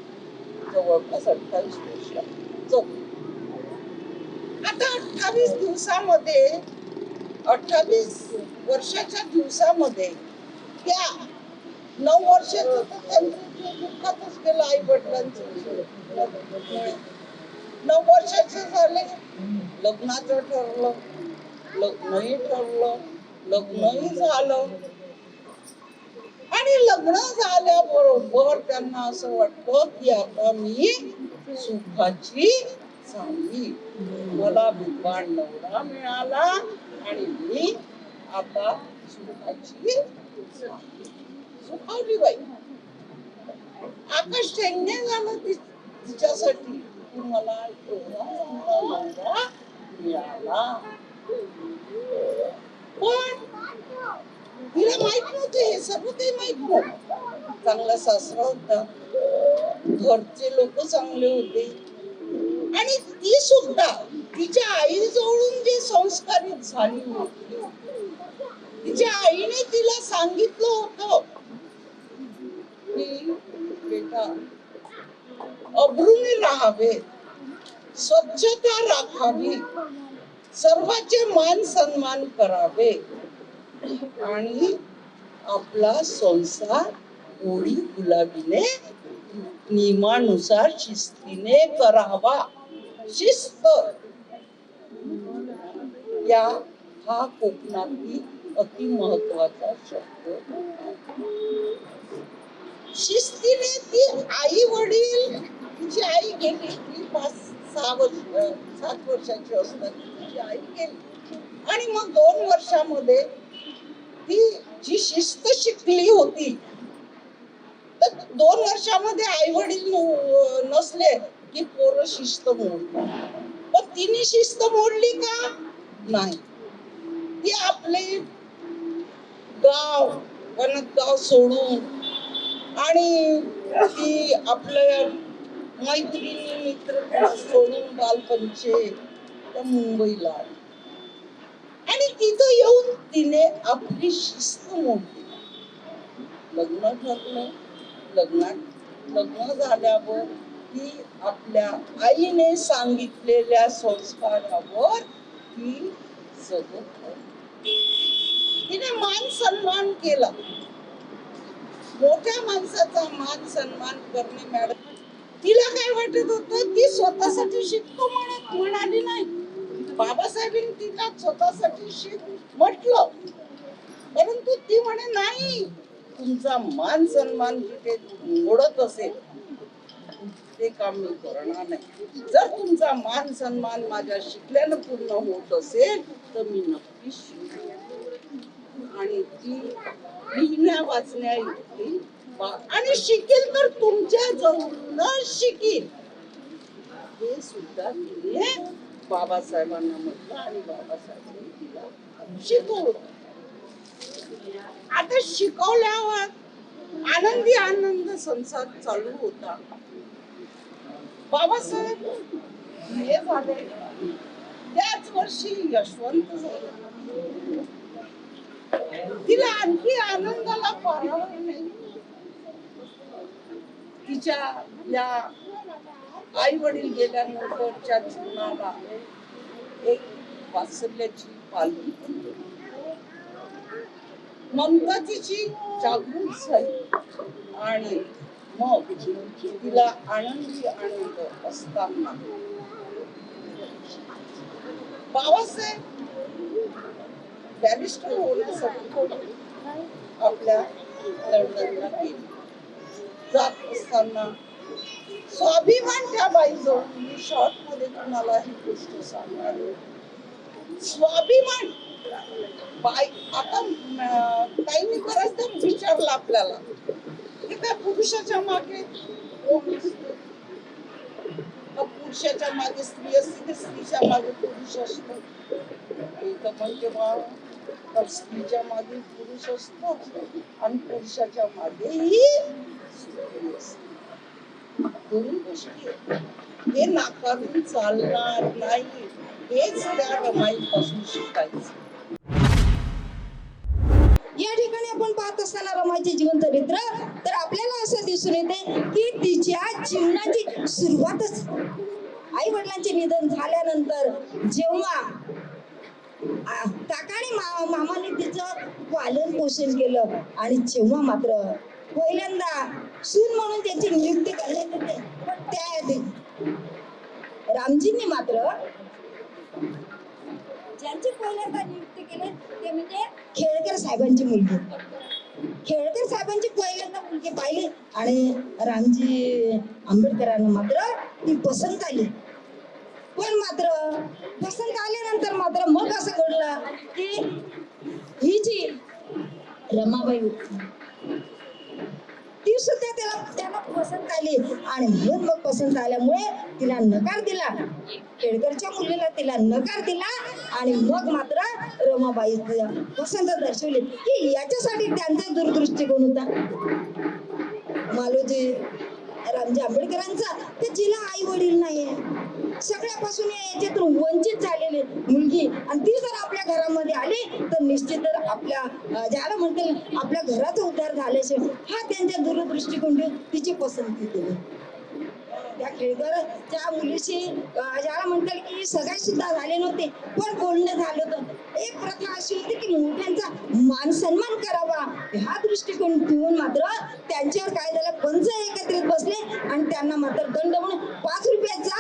Speaker 7: जवळपास 28 वर्ष जगले. आता 28 दिवसामध्ये, 28 वर्षाच्या दिवसामध्ये त्या 9 वर्षाचं तर त्यांचं दुःखातच गेलं आई वडिलांचं. 9 वर्षाचे झाले, लग्नाचं ठरलं, लग्नही ठरलं, लग्नही झालं. आणि लग्न झाल्याबरोबर त्यांना असं वाटतं की आता मी सुखाची झाली, मला विद्वान नवरा मिळाला आणि मी आता सुखाची झाली. सुखावली बाई. आकाश ठेंगणे झालं तिच्यासाठी की मला एवढा चांगला नवरा मिळाला. पण तिला माहित नव्हतं, हे सर्व काही माहित नव्हतं. चांगला सासरा होता, घरचे लोक चांगले होते आणि ती सुद्धा तिच्या आईजवळून जे संस्कारित झाली होती. तिच्या आईने तिला सांगितलं होतं की बेटा अभ्रुनी राहावे, स्वच्छता राखावी, सर्वांचे मान सन्मान करावे आणि आपला संसार गोडी गुलाबीने नियमानुसार शिस्तीने करावा. शिस्त या हा कोकणातील अति महत्वाचा शब्द. शिस्तीने ती आई वडील, तिची आई गेली, ती 5-6 वर्ष 7 वर्षाची असताना तिची आई गेली आणि मग 2 वर्षामध्ये ती जी शिस्त शिकली होती, तर 2 वर्षामध्ये आई वडील नसले की पोरं शिस्त मोडतात. पण तिने शिस्त मोडली का? नाही. ती आपले गाव, वनगाव सोडून आणि ती आपल्या मैत्रिणी मित्र सोडून बालपणचे त्या मुंबईला आली आणि तिथं येऊन तिने आपली शिस्त मोडली. लग्न ठरलं, लग्न झाल्यावर ती आपल्या आईने सांगितलेल्या संस्कारावर ती जगत होती. तिने मान सन्मान केला. मोठ्या माणसाचा मान सन्मान करणे मॅडम, तिला काय वाटत होतं, ती स्वतःसाठी शिकतो म्हणाली नाही. बाबासाहेबांनी तिला स्वतःसाठी शिक म्हटलं, परंतु ती म्हणे नाही, तुमचा मान सन्मान जिथे मोडत असेल ते काम मी करणार नाही. जर तुमचा मान सन्मान माझ्या शिकल्यानं पूर्ण होत असेल तर मी नक्कीच शिकेन. आणि ती लिहिण्या वाचण्या इतकी आणि शिकेल तर तुमच्या जवळूनच शिकेल, हे सुद्धा तिने बाबासाहेबांना म्हटलं आणि बाबासाहेबांनी तिला शिकवलं. आता शिकवल्यावर आनंदी आनंद संसार चालू होता. बाबासाहेब हे झाले, त्याच वर्षी यशवंत झाले. तिला आणखी आनंदाला पारावर नाही. तिच्या या आई वडील गेल्यानंतरच्या जीवनाला एक वात्सल्याची पालखी. नंतर तिची जागृत झाली आणि मग तिला आनंदी आनंद असताना बाबासाहेब बॅरिस्टर होण्यासाठी आपल्या लंडनला गेले. जात असताना स्वाभिमान त्या बाईजवळ, मी शॉर्ट मध्ये तुम्हाला ही गोष्ट सांगणार आहे. स्वाभिमान बाई आता ताईंनी बराचदा विचारलं आपल्याला की त्या पुरुषाच्या मागे कोण असतं? पुरुषाच्या मागे स्त्री असते की स्त्रीच्या मागे पुरुष असतो? तर म्हणजे तर स्त्रीच्या मागे पुरुष असतो आणि पुरुषाच्या मागेही स्त्री असते. दोन्ही गोष्टी आहेत. हे नाकारून चालणार नाही. हेच त्या रमाईपासून शिकायचं.
Speaker 8: या ठिकाणी आपण पाहत असताना रमाईचे जीवन चरित्र तर आपल्याला असं दिसून येते की तिच्या जीवनाची सुरुवातच आई वडिलांचे निधन झाल्यानंतर जेव्हा काका आणि मामाने तिचं पालन पोषण केलं आणि जेव्हा मात्र पहिल्यांदा सून म्हणून त्याची नियुक्ती करण्यात येते, पण त्या रामजींनी मात्र ज्यांची पहिल्यांदा नियुक्ती केली ते म्हणजे खेडकर साहेबांची मुलगी. खेडकर साहेबांची पहिल्यांदा मुलगी पाहिली आणि रामजी आंबेडकरांना मात्र ती पसंत आली. पण मात्र पसंत आल्यानंतर मात्र मग असं घडलं की ही जी रमाबाई होती ती सुद्धा त्याला पसंत आली आणि म्हणून मग पसंत आल्यामुळे तिला नकार दिला. खेडकरच्या मुलीला तिला नकार दिला आणि मग मात्र रमाबाई पसंत दर्शवली की याच्यासाठी त्यांचा दूरदृष्टिकोन होता मालोजी रामजी आंबेडकरांचा, तर जिला आई वडील नाहीये, सगळ्यापासून याच्यातून वंचित झालेली मुलगी आणि ती जर आपल्या घरामध्ये आली तर निश्चित आपल्या ज्याला म्हणते आपल्या घराचा उद्धार झाल्याशिवाय हा त्यांच्या दूरदृष्टिकोन ठेवून तिची पसंती केली. त्या खेळकरच्या मुलीशी ज्याला म्हणता की सगळे सुद्धा झाले नव्हते पण बोलणं झालं होतं. एक प्रथा अशी होती की मोठ्यांचा मान सन्मान करावा हा दृष्टिकोन ठेवून मात्र त्यांच्यावर काय झालं पंच एकत्रित बसले आणि त्यांना मात्र दंड म्हणून 5 रुपयाचा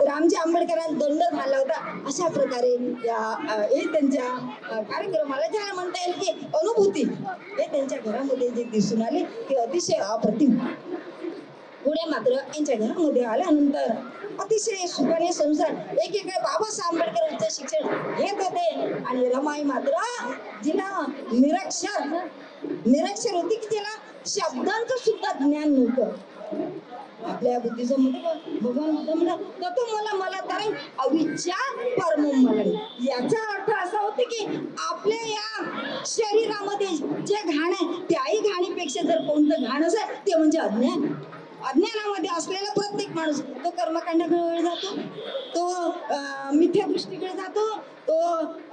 Speaker 8: रामजी आंबेडकरांना दंड झाला होता. अशा प्रकारे हे त्यांच्या कार्यक्रमाला ज्याला म्हणता येईल की अनुभूती हे त्यांच्या घरामध्ये जे दिसून आले ते अतिशय अप्रतिम. पुढे मात्र यांच्या घरामध्ये आल्यानंतर अतिशय सुखाने संसार एकीकडे बाबासाहेब आंबेडकर उच्च शिक्षण घेत होते आणि रमाई मात्र जिला निरक्षर होती की तिला शब्दांचं सुद्धा ज्ञान नव्हतं. आपल्या बुद्धीचं मध्ये भगवान म्हणतात तो मला तरंग अविचार परमम मला. याचा अर्थ असा होता की आपल्या या शरीरामध्ये जे घाण आहे त्याही घाणीपेक्षा जर कोणतं घाण असेल ते म्हणजे अज्ञान. अज्ञानामध्ये असलेला प्रत्येक माणूस तो कर्मकांडाकडे जातो, तो मिथ्या दृष्टीकडे जातो, तो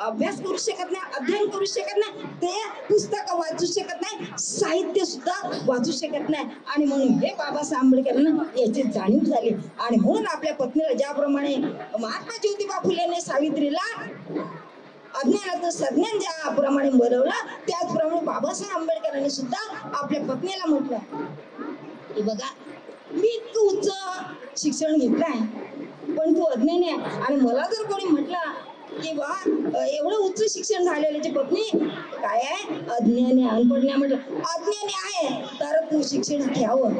Speaker 8: अभ्यास करू शकत नाही, अध्ययन करू शकत नाही, ते पुस्तक वाचू शकत नाही, साहित्य सुद्धा वाचू शकत नाही. आणि म्हणून हे बाबासाहेब आंबेडकरांना याची जाणीव झाली आणि म्हणून आपल्या पत्नीला ज्याप्रमाणे महात्मा ज्योतिबा फुलेने सावित्रीला अज्ञानाचं सज्ञान ज्याप्रमाणे बनवलं त्याचप्रमाणे बाबासाहेब आंबेडकरांनी सुद्धा आपल्या पत्नीला म्हटलं की बघा मी इतकं उच्च शिक्षण घेतलं आहे पण तू अज्ञानी आहे. आणि मला जर कोणी म्हटलं की बा एवढं उच्च शिक्षण झालेल्याची पत्नी काय आहे अज्ञानी अनपढ नाही म्हटलं अज्ञानी आहे तर तू शिक्षण घ्यावं.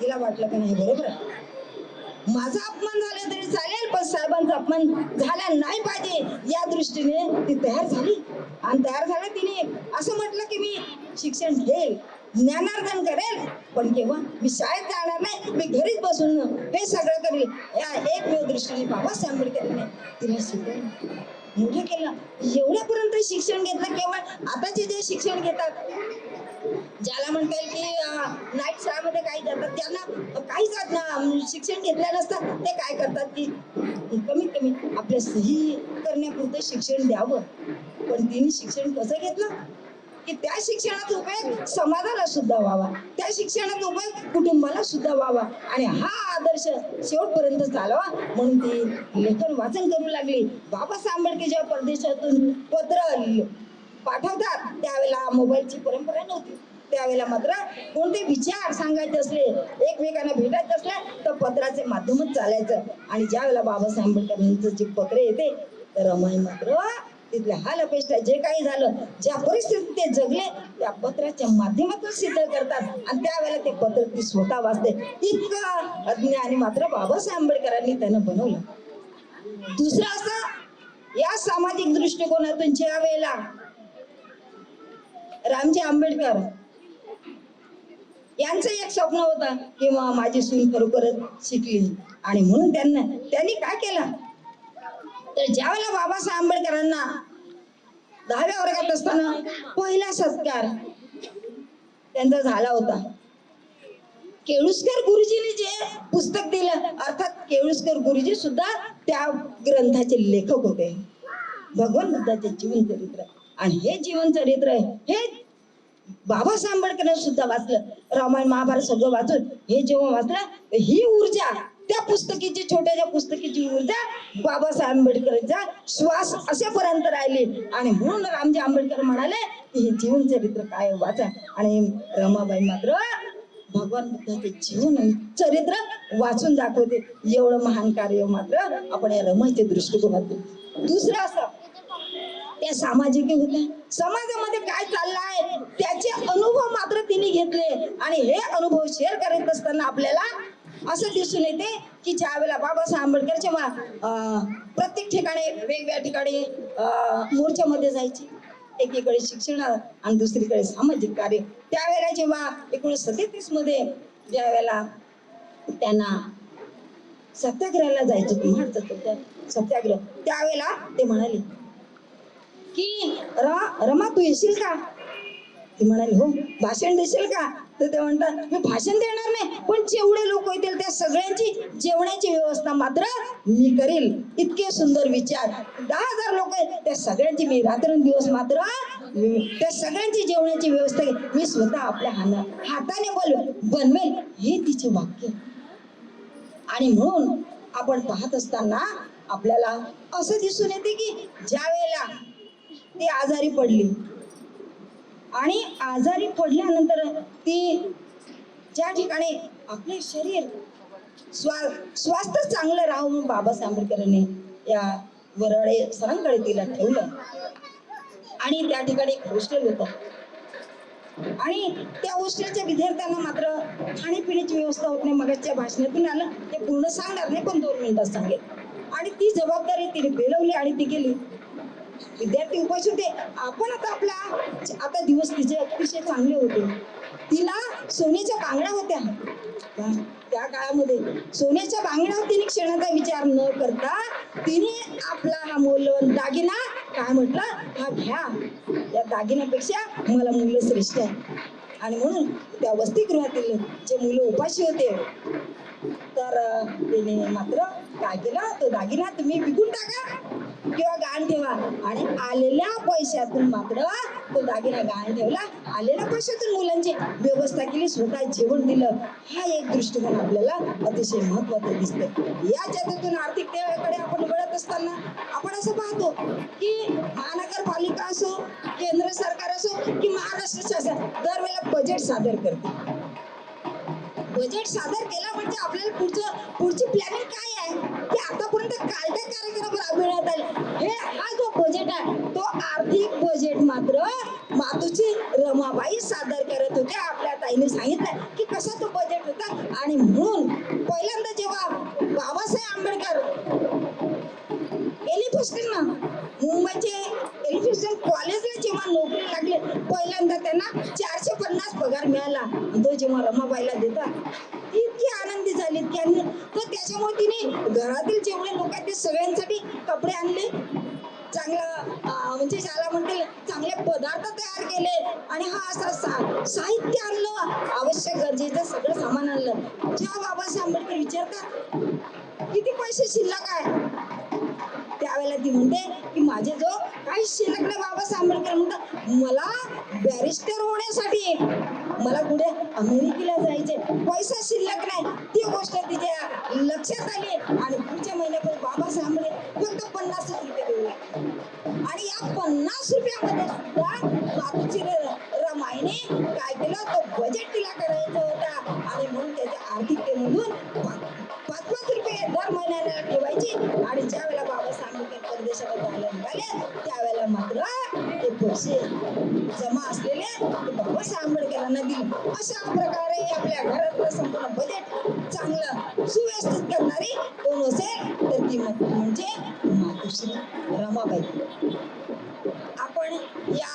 Speaker 8: तिला वाटलं का नाही बरोबर आहे माझा अपमान झाला तरी चालेल पण साहेबांचा अपमान झाला नाही पाहिजे या दृष्टीने ती तयार झाली. आणि तयार झालं तिने असं म्हटलं की मी शिक्षण घेईल ज्ञानार्जन करेल पण केव्हा मी शाळेत जाणार नाही मी घरीच बसून हे सगळं करेल. या एकमेव दृष्टीने बाबासाहेब आंबेडकरांनी तिला शिकवलं मोठं केलं. एवढ्यापर्यंत शिक्षण घेतलं केवळ आताचे जे शिक्षण घेतात ज्याला म्हणता येईल की नाईट शाळेमध्ये काही जातात त्यांना काहीच शिक्षण घेतलं नसतं ते काय करतात की कमीत कमी आपल्या सही करण्यापुरतं शिक्षण द्यावं. पण तिने शिक्षण कसं घेतलं की त्या शिक्षणाचा उपयोग समाजाला सुद्धा व्हावा, त्या शिक्षणाचा उपयोग कुटुंबाला सुद्धा व्हावा आणि हा आदर्श शेवटपर्यंत चालवा म्हणून ती लेखन वाचन करू लागली. बाबासाहेब आंबेडकर जेव्हा परदेशातून पत्र पाठवतात त्यावेळेला मोबाईलची परंपरा नव्हती. त्यावेळेला मात्र कोणते विचार सांगायचे असले, एकमेकांना भेटायचं असलं तर पत्राचे माध्यमच चालायचं. आणि ज्या वेळेला बाबासाहेब आंबेडकरांचं जे पत्र येते तर रमाई मात्र तिथल्या हाल अपेष्टा जे काही झालं, ज्या परिस्थितीत ते जगले त्या पत्राच्या माध्यमातून सिद्ध करतात. आणि त्यावेळेला ते पत्र ती स्वतः वाचते. इतकं अज्ञानी मात्र बाबासाहेब आंबेडकरांनी त्यानं बनवलं. दुसरं असं या सामाजिक दृष्टिकोनातून ज्या वेळेला रामजी आंबेडकर यांचं एक स्वप्न होतं की माझी सून खरोखरच शिकली. आणि म्हणून त्यांनी काय केलं तर ज्यावेळेला बाबासाहेब आंबेडकरांना 10व्या वर्गात असताना पहिला सत्कार त्यांचा झाला होता. केळुसकर गुरुजींनी जे पुस्तक दिलं, अर्थात केळुसकर गुरुजी सुद्धा त्या ग्रंथाचे लेखक होते, भगवान बुद्धाचे जीवन चरित्र. आणि हे जीवन चरित्र हे बाबासाहेब आंबेडकरांनी सुद्धा वाचलं. रामायण महाभारत सगळं वाचून हे जेव्हा वाचलं ही ऊर्जा, त्या पुस्तकीची छोट्याच्या पुस्तकीची ऊर्जा बाबासाहेब आंबेडकरांचा श्वास असेपर्यंत राहिली. आणि म्हणून रामजी आंबेडकर म्हणाले की हे जीवन चरित्र काय वाचा. आणि रमाबाई मात्र भगवान बुद्धाचे जीवन चरित्र वाचून दाखवते. एवढं महान कार्य मात्र आपण या रमाईच्या दृष्टिकोनातून. दुसरं असं त्या सामाजिक होत्या, समाजामध्ये काय चाललंय त्याचे अनुभव मात्र तिने घेतले. आणि हे अनुभव शेअर करत असताना आपल्याला असं दिसून येते की ज्या वेळेला बाबासाहेब आंबेडकरच्या प्रत्येक ठिकाणी वेगवेगळ्या ठिकाणी मोर्चामध्ये जायचे, एकीकडे शिक्षण आणि दुसरीकडे सामाजिक कार्य. त्यावेळेला जेव्हा 1937 मध्ये ज्या वेळेला त्यांना सत्याग्रहाला जायचं महाडचं सत्याग्रह, त्यावेळेला ते म्हणाले की रमा तू येशील का. ती म्हणाली हो. भाषण देशील का. तर ते म्हणतात मी भाषण देणार नाही, पण जेवढे लोक येतील त्या सगळ्यांची जेवणाची व्यवस्था मात्र मी करेल. इतके सुंदर विचार. 10,000 लोक आहेत त्या सगळ्यांची मी रात्रंदिवस मात्र त्या सगळ्यांची जेवणाची व्यवस्था मी स्वतः आपल्या हाताने बनवेल. हे तिचे वाक्य. आणि म्हणून आपण पाहत असताना आपल्याला असं दिसून येते की ज्या वेळेला ती आजारी पडली आणि आजारी पडल्यानंतर ती ज्या ठिकाणी आपले शरीर स्वास्थ्य चांगलं राहावं म्हणून बाबासाहेब आंबेडकरांनी या वराडे सरांकडे तिला ठेवलं. आणि त्या ठिकाणी एक हॉस्टेल होतं. आणि त्या हॉस्टेलच्या विद्यार्थ्यांना मात्र खाण्यापिण्याची व्यवस्था होत नाही. मगाच्या भाषणातून आलं ते पूर्ण सांगणार नाही, पण 2 मिनिटात सांगेल. आणि ती जबाबदारी तिने पेलवली आणि ती गेली. विद्यार्थी उपाशी होते. आपण आता दिवस तिचे अतिशय चांगले होते. तिला सोन्याच्या बांगड्या होत्या. त्या काळामध्ये सोन्याच्या बांगड्यावर तिने क्षणाचा विचार न करता तिने आपला हा मौल्यवान दागिना काय म्हटलं, हा घ्या. या दागिन्यापेक्षा मला मुलं श्रेष्ठ आहे. आणि म्हणून त्या वसतिगृहातील जे मुलं उपाशी होते तर तिने मात्र काय केलं, तो दागिना तुम्ही विकून टाका किंवा गहाण ठेवा. आणि आलेल्या पैशातून मात्र तो दागिना गहाण ठेवला. आलेल्या पैशातून मुलांची व्यवस्था केली, स्वतः जेवण दिलं. हा एक दृष्टिकोन आपल्याला अतिशय महत्वाचा दिसतो. या जगातून आर्थिकतेकडे आपण वळत असताना आपण असं पाहतो की महानगरपालिका असो, केंद्र सरकार असो की महाराष्ट्र शासन दरवेळेला बजेट सादर करते. बजेट सादर केला म्हणजे आपल्याला पुढची प्लॅनिंग काय आहे की आतापर्यंत काय काय कार्यक्रम राबविण्यात आले. हा जो बजेट आहे तो आर्थिक बजेट मात्र मातोश्री रमाबाई सादर करत होत्या. आपल्या ताईने सांगितलं की कसा तो बजेट होता. आणि म्हणून पहिल्यांदा जेव्हा बाबासाहेब आंबेडकर एलिफिस्टन मुंबईचे एलिफिस्टन कॉलेजला जेव्हा नोकरी लागले, पहिल्यांदा त्यांना 450 पगार मिळाला. तो जेव्हा रमाबाईला देतात इतकी आनंदी झाली त्यांनी. तर त्याच्यामुळे तिने घरातील जेवढे लोक आहेत ते सगळ्यांसाठी कपडे आणले, चांगलं म्हणजे ज्याला म्हणतील चांगले पदार्थ तयार केले. आणि हा असा साहित्य आणलं, आवश्यक गरजेचं सगळं सामान आणलं. जेव्हा बाबासाहेब आंबेडकर विचारतात किती पैसे शिल्लक आहे, त्यावेळेला ती म्हणते की माझे जो काही शिल्लक नाही. बाबासाहेब आंबेडकर म्हणतात मला बॅरिस्टर होण्यासाठी मला पुढे अमेरिकेला जायचे, पैसा शिल्लक नाही. ती गोष्ट तिच्या लक्षात आली. आणि पुढच्या महिन्यापर्यंत बाबासाहेब आंबेडकर फक्त 50 रुपये देऊ लागले. आणि या 50 रुपयामध्ये सुद्धा सगळं जायला निघाले त्यावेळेला मात्र ते पैसे जमा असलेले ते बाबासाहेब आंबेडकरांना दिले. अशा प्रकारे आपल्या घरातलं संपूर्ण बजेट चांगलं सुव्यवस्थित करणारी कोण असेल तर ती म्हणजे मातोश्री रमाबाई. आपण या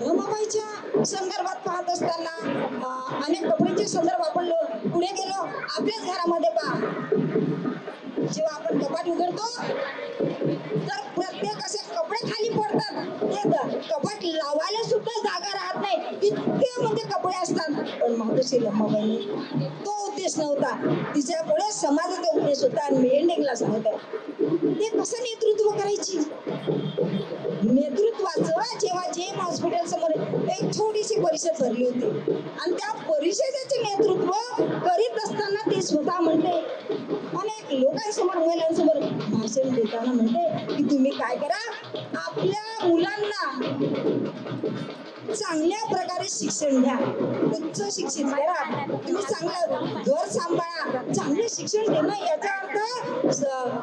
Speaker 8: रमाबाईच्या संदर्भात पाहत असताना अनेक कपड्यांचे संदर्भ आपण पुढे गेलो. आपल्याच घरामध्ये पहा, जेव्हा आपण कपाट उघडतो तर प्रत्येक असे कपडे खाली पडतात. ते कपाट लावायला सुद्धा जागा राहत नाही, इतके म्हणजे कपडे असतात. पण मातोश्री रमाबाईंनी तो उद्देश नव्हता, तिच्या पुढे समाजाचा उद्देश होता. आणि मी एंडिंगला सांगतो ते कसं नेतृत्व करायची. नेतृत्वाचं जेव्हा जेम हॉस्पिटल समोर एक छोटीशी परिषद भरली होती आणि त्या परिषदेचे नेतृत्व करीत असताना ती स्वतः म्हणते, अनेक लोकांसमोर महिलांसमोर भाषण देताना म्हणते की तुम्ही काय करा, आपल्या मुलांना चांगल्या प्रकारे शिक्षण द्या, उच्च शिक्षित करा, तुम्ही चांगलं घर सांभाळा. चांगले शिक्षण देणं याचा अर्थ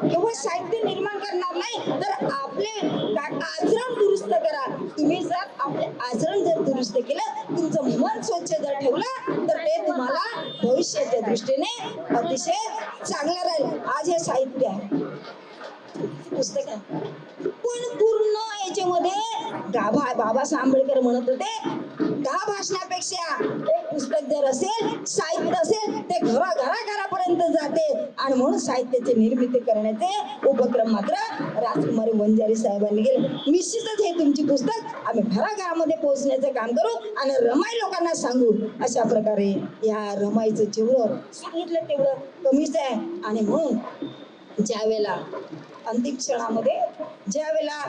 Speaker 8: केवळ साहित्य निर्माण करणार नाही तर आपले आचरण दुरुस्त करा. तुम्ही जर आपले आचरण जर दुरुस्त केलं, तुमचं मन स्वच्छ जर ठेवलं तर ते तुम्हाला भविष्याच्या दृष्टीने अतिशय चांगलं राहील. आज हे साहित्य आहे, पुस्तक आहे, पण पूर्ण याच्यामध्ये बाबासाहेब आंबेडकर म्हणत होते 10 भाषणापेक्षा एक पुस्तक जर असेल, साहित्य असेल, ते घरापर्यंत जाते. आणि म्हणून साहित्याची निर्मिती करण्याचे उपक्रम मात्र राजकुमारी वंजारी साहेबांनी केले. निश्चितच हे तुमची पुस्तक आम्ही घराघरामध्ये पोहोचण्याचं काम करू आणि रमाई लोकांना सांगू. अशा प्रकारे या रमाईचं जेवढं सांगितलं तेवढं कमीच आहे. आणि म्हणून ज्या वेळेला अंतिम क्षणामध्ये ज्या वेळेला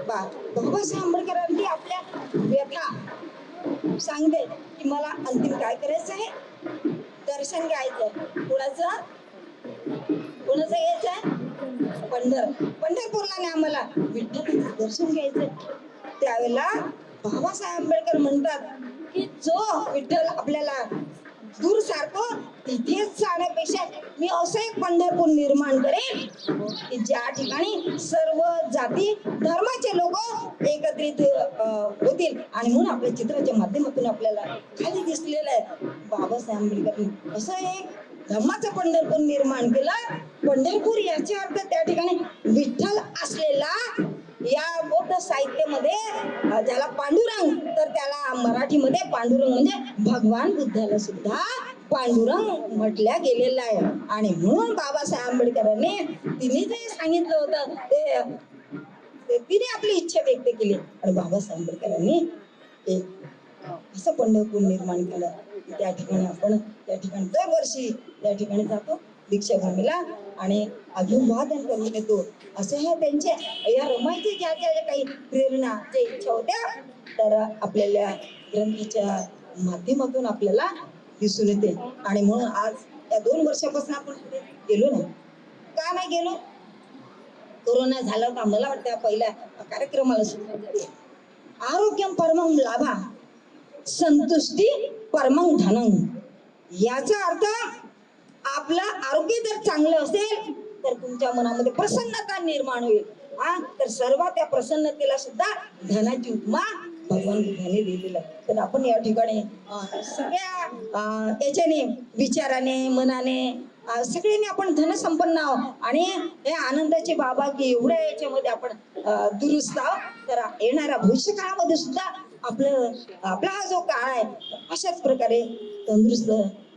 Speaker 8: बाबासाहेब आंबेडकरांनी आपल्या व्यथा सांगते की मला अंतिम काय करायचं आहे, दर्शन घ्यायचं. कुणाचं घ्यायचंय? पंढरपूरला नाही, आम्हाला विठ्ठलाचं दर्शन घ्यायचंय. त्यावेळेला बाबासाहेब आंबेडकर म्हणतात की जो विठ्ठल आपल्याला दूर सारखो तिथेच जाण्यापेक्षा मी असं एक पंढरपूर निर्माण करेन की ज्या ठिकाणी सर्व जाती धर्माचे लोक एकत्रित होतील. आणि म्हणून आपल्या चित्राच्या माध्यमातून आपल्याला खाली दिसलेलं आहे बाबासाहेब आंबेडकरांनी असं एक धर्माचं पंढरपूर निर्माण केलं. पंढरपूर याचे अर्थ त्या ठिकाणी विठ्ठल असलेला. या बौद्ध साहित्यामध्ये ज्याला पांडुरंग, तर त्याला मराठीमध्ये पांडुरंग म्हणजे भगवान बुद्धाला सुद्धा पांडुरंग म्हटल्या गेलेला आहे. आणि म्हणून बाबासाहेब आंबेडकरांनी तिने जे सांगितलं होतं ते तिने आपली इच्छा व्यक्त केली. आणि बाबासाहेब आंबेडकरांनी एक असं पंढरपूर निर्माण केलं. त्या ठिकाणी आपण त्या ठिकाणी दरवर्षी त्या ठिकाणी जातो दीक्षाभूमीला आणि अभिवादन करून येतो. असे हे त्यांचे या रमाईचे ज्या ज्या काही प्रेरणा ज्या इच्छा होत्या तर आपल्याला ग्रंथाच्या माध्यमातून आपल्याला दिसून येते. आणि म्हणून आज या 2 वर्षापासून आपण पुढे गेलो नाही. का नाही गेलो? कोरोना झाला होता. मला वाटतं पहिल्या कार्यक्रमाला सुरुवात झाली. आरोग्यम परमं लाभा संतुष्टी परमं धनं. याचा अर्थ आपलं आरोग्य जर चांगलं असेल तर तुमच्या मनामध्ये प्रसन्नता निर्माण होईल. तर सर्वात त्या प्रसन्नतेला सुद्धा धनाची उपमा भगवान बुद्धाने दिलेलं आहे. तर आपण या ठिकाणी सगळ्या याच्याने विचाराने मनाने सगळ्यांनी आपण धनसंपन्न आहोत आणि हे आनंदाचे बाबा की एवढ्या याच्यामध्ये आपण दुरुस्त आहोत. तर येणाऱ्या भविष्य काळामध्ये सुद्धा आपला हा जो काळ आहे अशाच प्रकारे तंदुरुस्त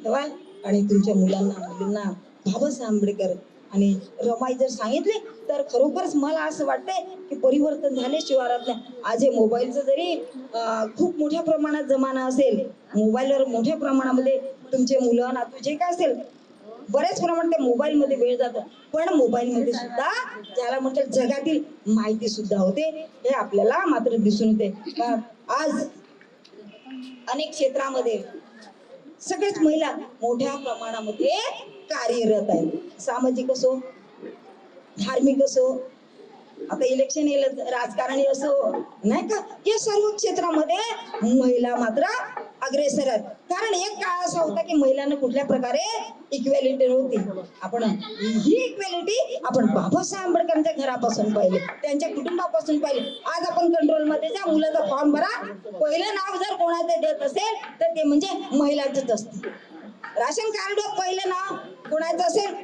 Speaker 8: ठेवाल. आणि तुमच्या मुलींना बाबासाहेब आंबेडकर आणि रमाई जर सांगितले तर खरोखरच मला असं वाटतंय की परिवर्तन झाल्याशिवाय राहत नाही. आज हे मोबाईलचं जरी खूप मोठ्या प्रमाणात जमाना असेल, मोबाईलवर मोठ्या प्रमाणामध्ये तुमचे मुलं नातू जे काय असेल बऱ्याच प्रमाणात त्या मोबाईलमध्ये वेळ जातो. पण मोबाईलमध्ये सुद्धा ज्याला म्हणतात जगातील माहिती सुद्धा होते हे आपल्याला मात्र दिसून येते. आज अनेक क्षेत्रामध्ये सगळ्याच महिला मोठ्या प्रमाणामध्ये कार्यरत आहेत. सामाजिक असो, धार्मिक असो, आता इलेक्शन येईल, राजकारणी असो नाही का, या सर्व क्षेत्रामध्ये महिला मात्र अग्रेसर आहेत. कारण एक काळ असा होता की महिलांना कुठल्या प्रकारे इक्वॅलिटी नव्हती. आपण ही इक्वॅलिटी आपण बाबासाहेब आंबेडकरांच्या घरापासून पाहिले, त्यांच्या कुटुंबापासून पाहिले. आज आपण कंट्रोल मध्ये जा, मुलाचा फॉर्म भरा, पहिलं नाव जर कोणाचं देत असेल तर ते म्हणजे महिलांचंच असते. राशन कार्डवर पहिलं नाव कोणाचं असेल,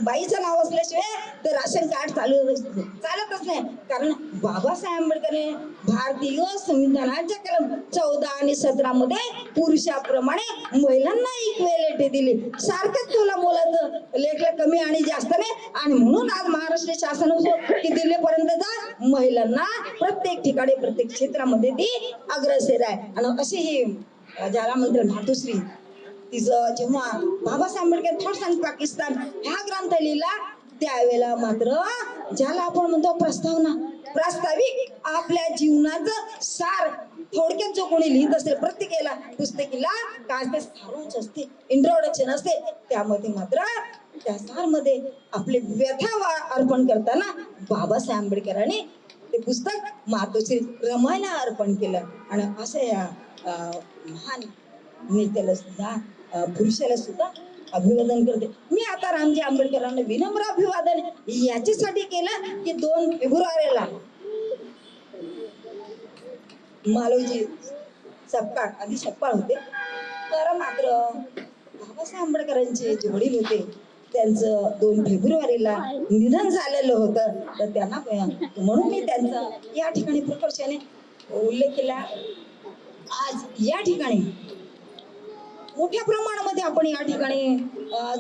Speaker 8: बाईचं नाव असल्याशिवाय ते राशन कार्ड चालतच नाही. कारण बाबासाहेब आंबेडकरने भारतीय संविधानाच्या कलम 14 आणि 17 मध्ये पुरुषाप्रमाणे महिलांना इक्वॅलिटी दिली. सारखंच तुला बोलायचं, लेखलं कमी आणि जास्त नाही. आणि म्हणून आज महाराष्ट्र शासन असो की दिल्लीपर्यंत जा, महिलांना प्रत्येक ठिकाणी प्रत्येक क्षेत्रामध्ये ती अग्रेसर आहे. आणि अशी ही ज्याला म्हणतात मातोश्री, तिचं जेव्हा बाबासाहेब आंबेडकर थॉट्स अँड पाकिस्तान ह्या ग्रंथ लिहिला, त्यावेळेला मात्र ज्याला आपण म्हणतो प्रस्तावना, प्रास्ताविक आपल्या जीवनाचं सार थोडक्यात जो कोणी लिहित असेल, प्रत्येकाला पुस्तकीला काय असते, सारांश असते, इंट्रोडक्शन असते. त्यामध्ये मात्र त्या सारमध्ये आपले व्यथा अर्पण करताना बाबासाहेब आंबेडकरांनी ते पुस्तक मातोश्री रमाईला अर्पण केलं. आणि असं या महान नेत्याला सुद्धा, पुरुषाला सुद्धा अभिवादन करते मी. आता रामजी आंबेडकरांना विनम्र अभिवादन याच्यासाठी केलं की 2 फेब्रुवारीला मालवजी सपकाळ, आधी सपकाळ होते, तर मात्र बाबासाहेब आंबेडकरांचे जे वडील होते त्यांचं 2 फेब्रुवारीला निधन झालेलं होतं. तर त्यांना म्हणून मी त्यांचा या ठिकाणी प्रकर्षाने उल्लेख केला. आज या ठिकाणी मोठ्या प्रमाणामध्ये आपण या ठिकाणी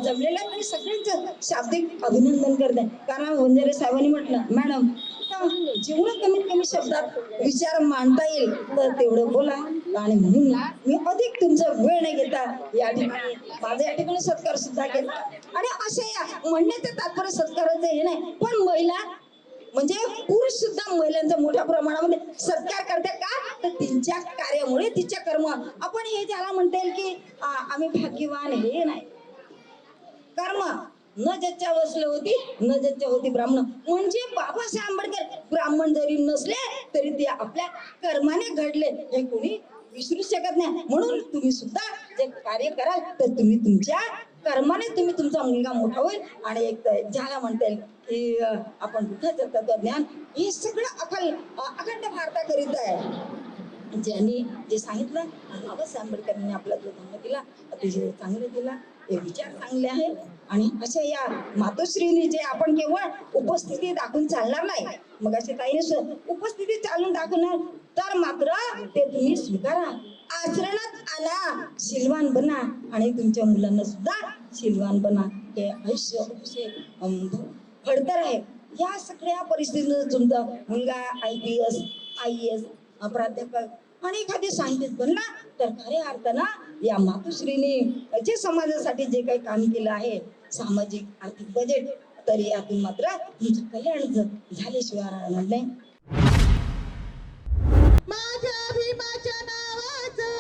Speaker 8: जमलेल्या आणि सगळ्यांचं शाब्दिक अभिनंदन करते. कारण वंजारे साहेबांनी म्हटलं, मॅडम जेवढं कमीत कमी शब्दात विचार मांडता येईल तर तेवढं बोला. आणि म्हणून मी अधिक तुमचा वेळ नाही घेता या ठिकाणी माझा या ठिकाणी सत्कार सुद्धा केला. आणि अशा या म्हणण्याचं तात्पर्य सत्काराचं हे नाही, पण महिला म्हणजे पुरुष सुद्धा महिलांचा मोठ्या प्रमाणामध्ये सत्कार करतात. का तर तिच्या कार्यामुळे, तिच्या कर्म. आपण हे ज्याला म्हणता येईल की आम्ही भाग्यवान, हे नाही. कर्म न ज्याच्या वसलं होती न ज्याच्या होती ब्राह्मण. म्हणजे बाबासाहेब आंबेडकर ब्राह्मण जरी नसले तरी ते आपल्या कर्माने घडले, हे कोणी विसरू शकत नाही. म्हणून तुम्ही सुद्धा जे कार्य कराल तर तुम्ही तुमच्या कर्माने तुम्ही तुमचा मुलगा मोठा होईल. आणि एक ज्याला म्हणता येईल की आपण बुद्धाचं तत्वज्ञान हे सगळं अखंड भारताकरिता आहे. ज्यांनी जे सांगितलं बाबासाहेब आंबेडकरांनी आपला जो धर्म दिला अतिशय चांगलं दिला, हे विचार चांगले आहे. आणि अशा या मातोश्रीने जे आपण केवळ उपस्थिती दाखवून चालणार नाही, मग अशा ताईने उपस्थिती चालून दाखवणार तर मात्र ते तुम्ही स्वीकारा, आचरणात आणा, शीलवान बना आणि तुमच्या मुलांना सुद्धा शीलवान बना. हे आयुष्य अतिशय खडतर आहे. या सगळ्या परिस्थितीत तुमचा मुलगा IPS, IAS, प्राध्यापक आणि एखादी सायंटिस्ट बनला तर खऱ्या अर्थानं या मातोश्रीने जे समाजासाठी जे काही काम केलं आहे, सामाजिक आर्थिक बजेट, तर यातून मात्र तुमचं कल्याण झाल्याशिवाय राहणार नाही.
Speaker 9: माझ्या भीमाच्या नावाचं,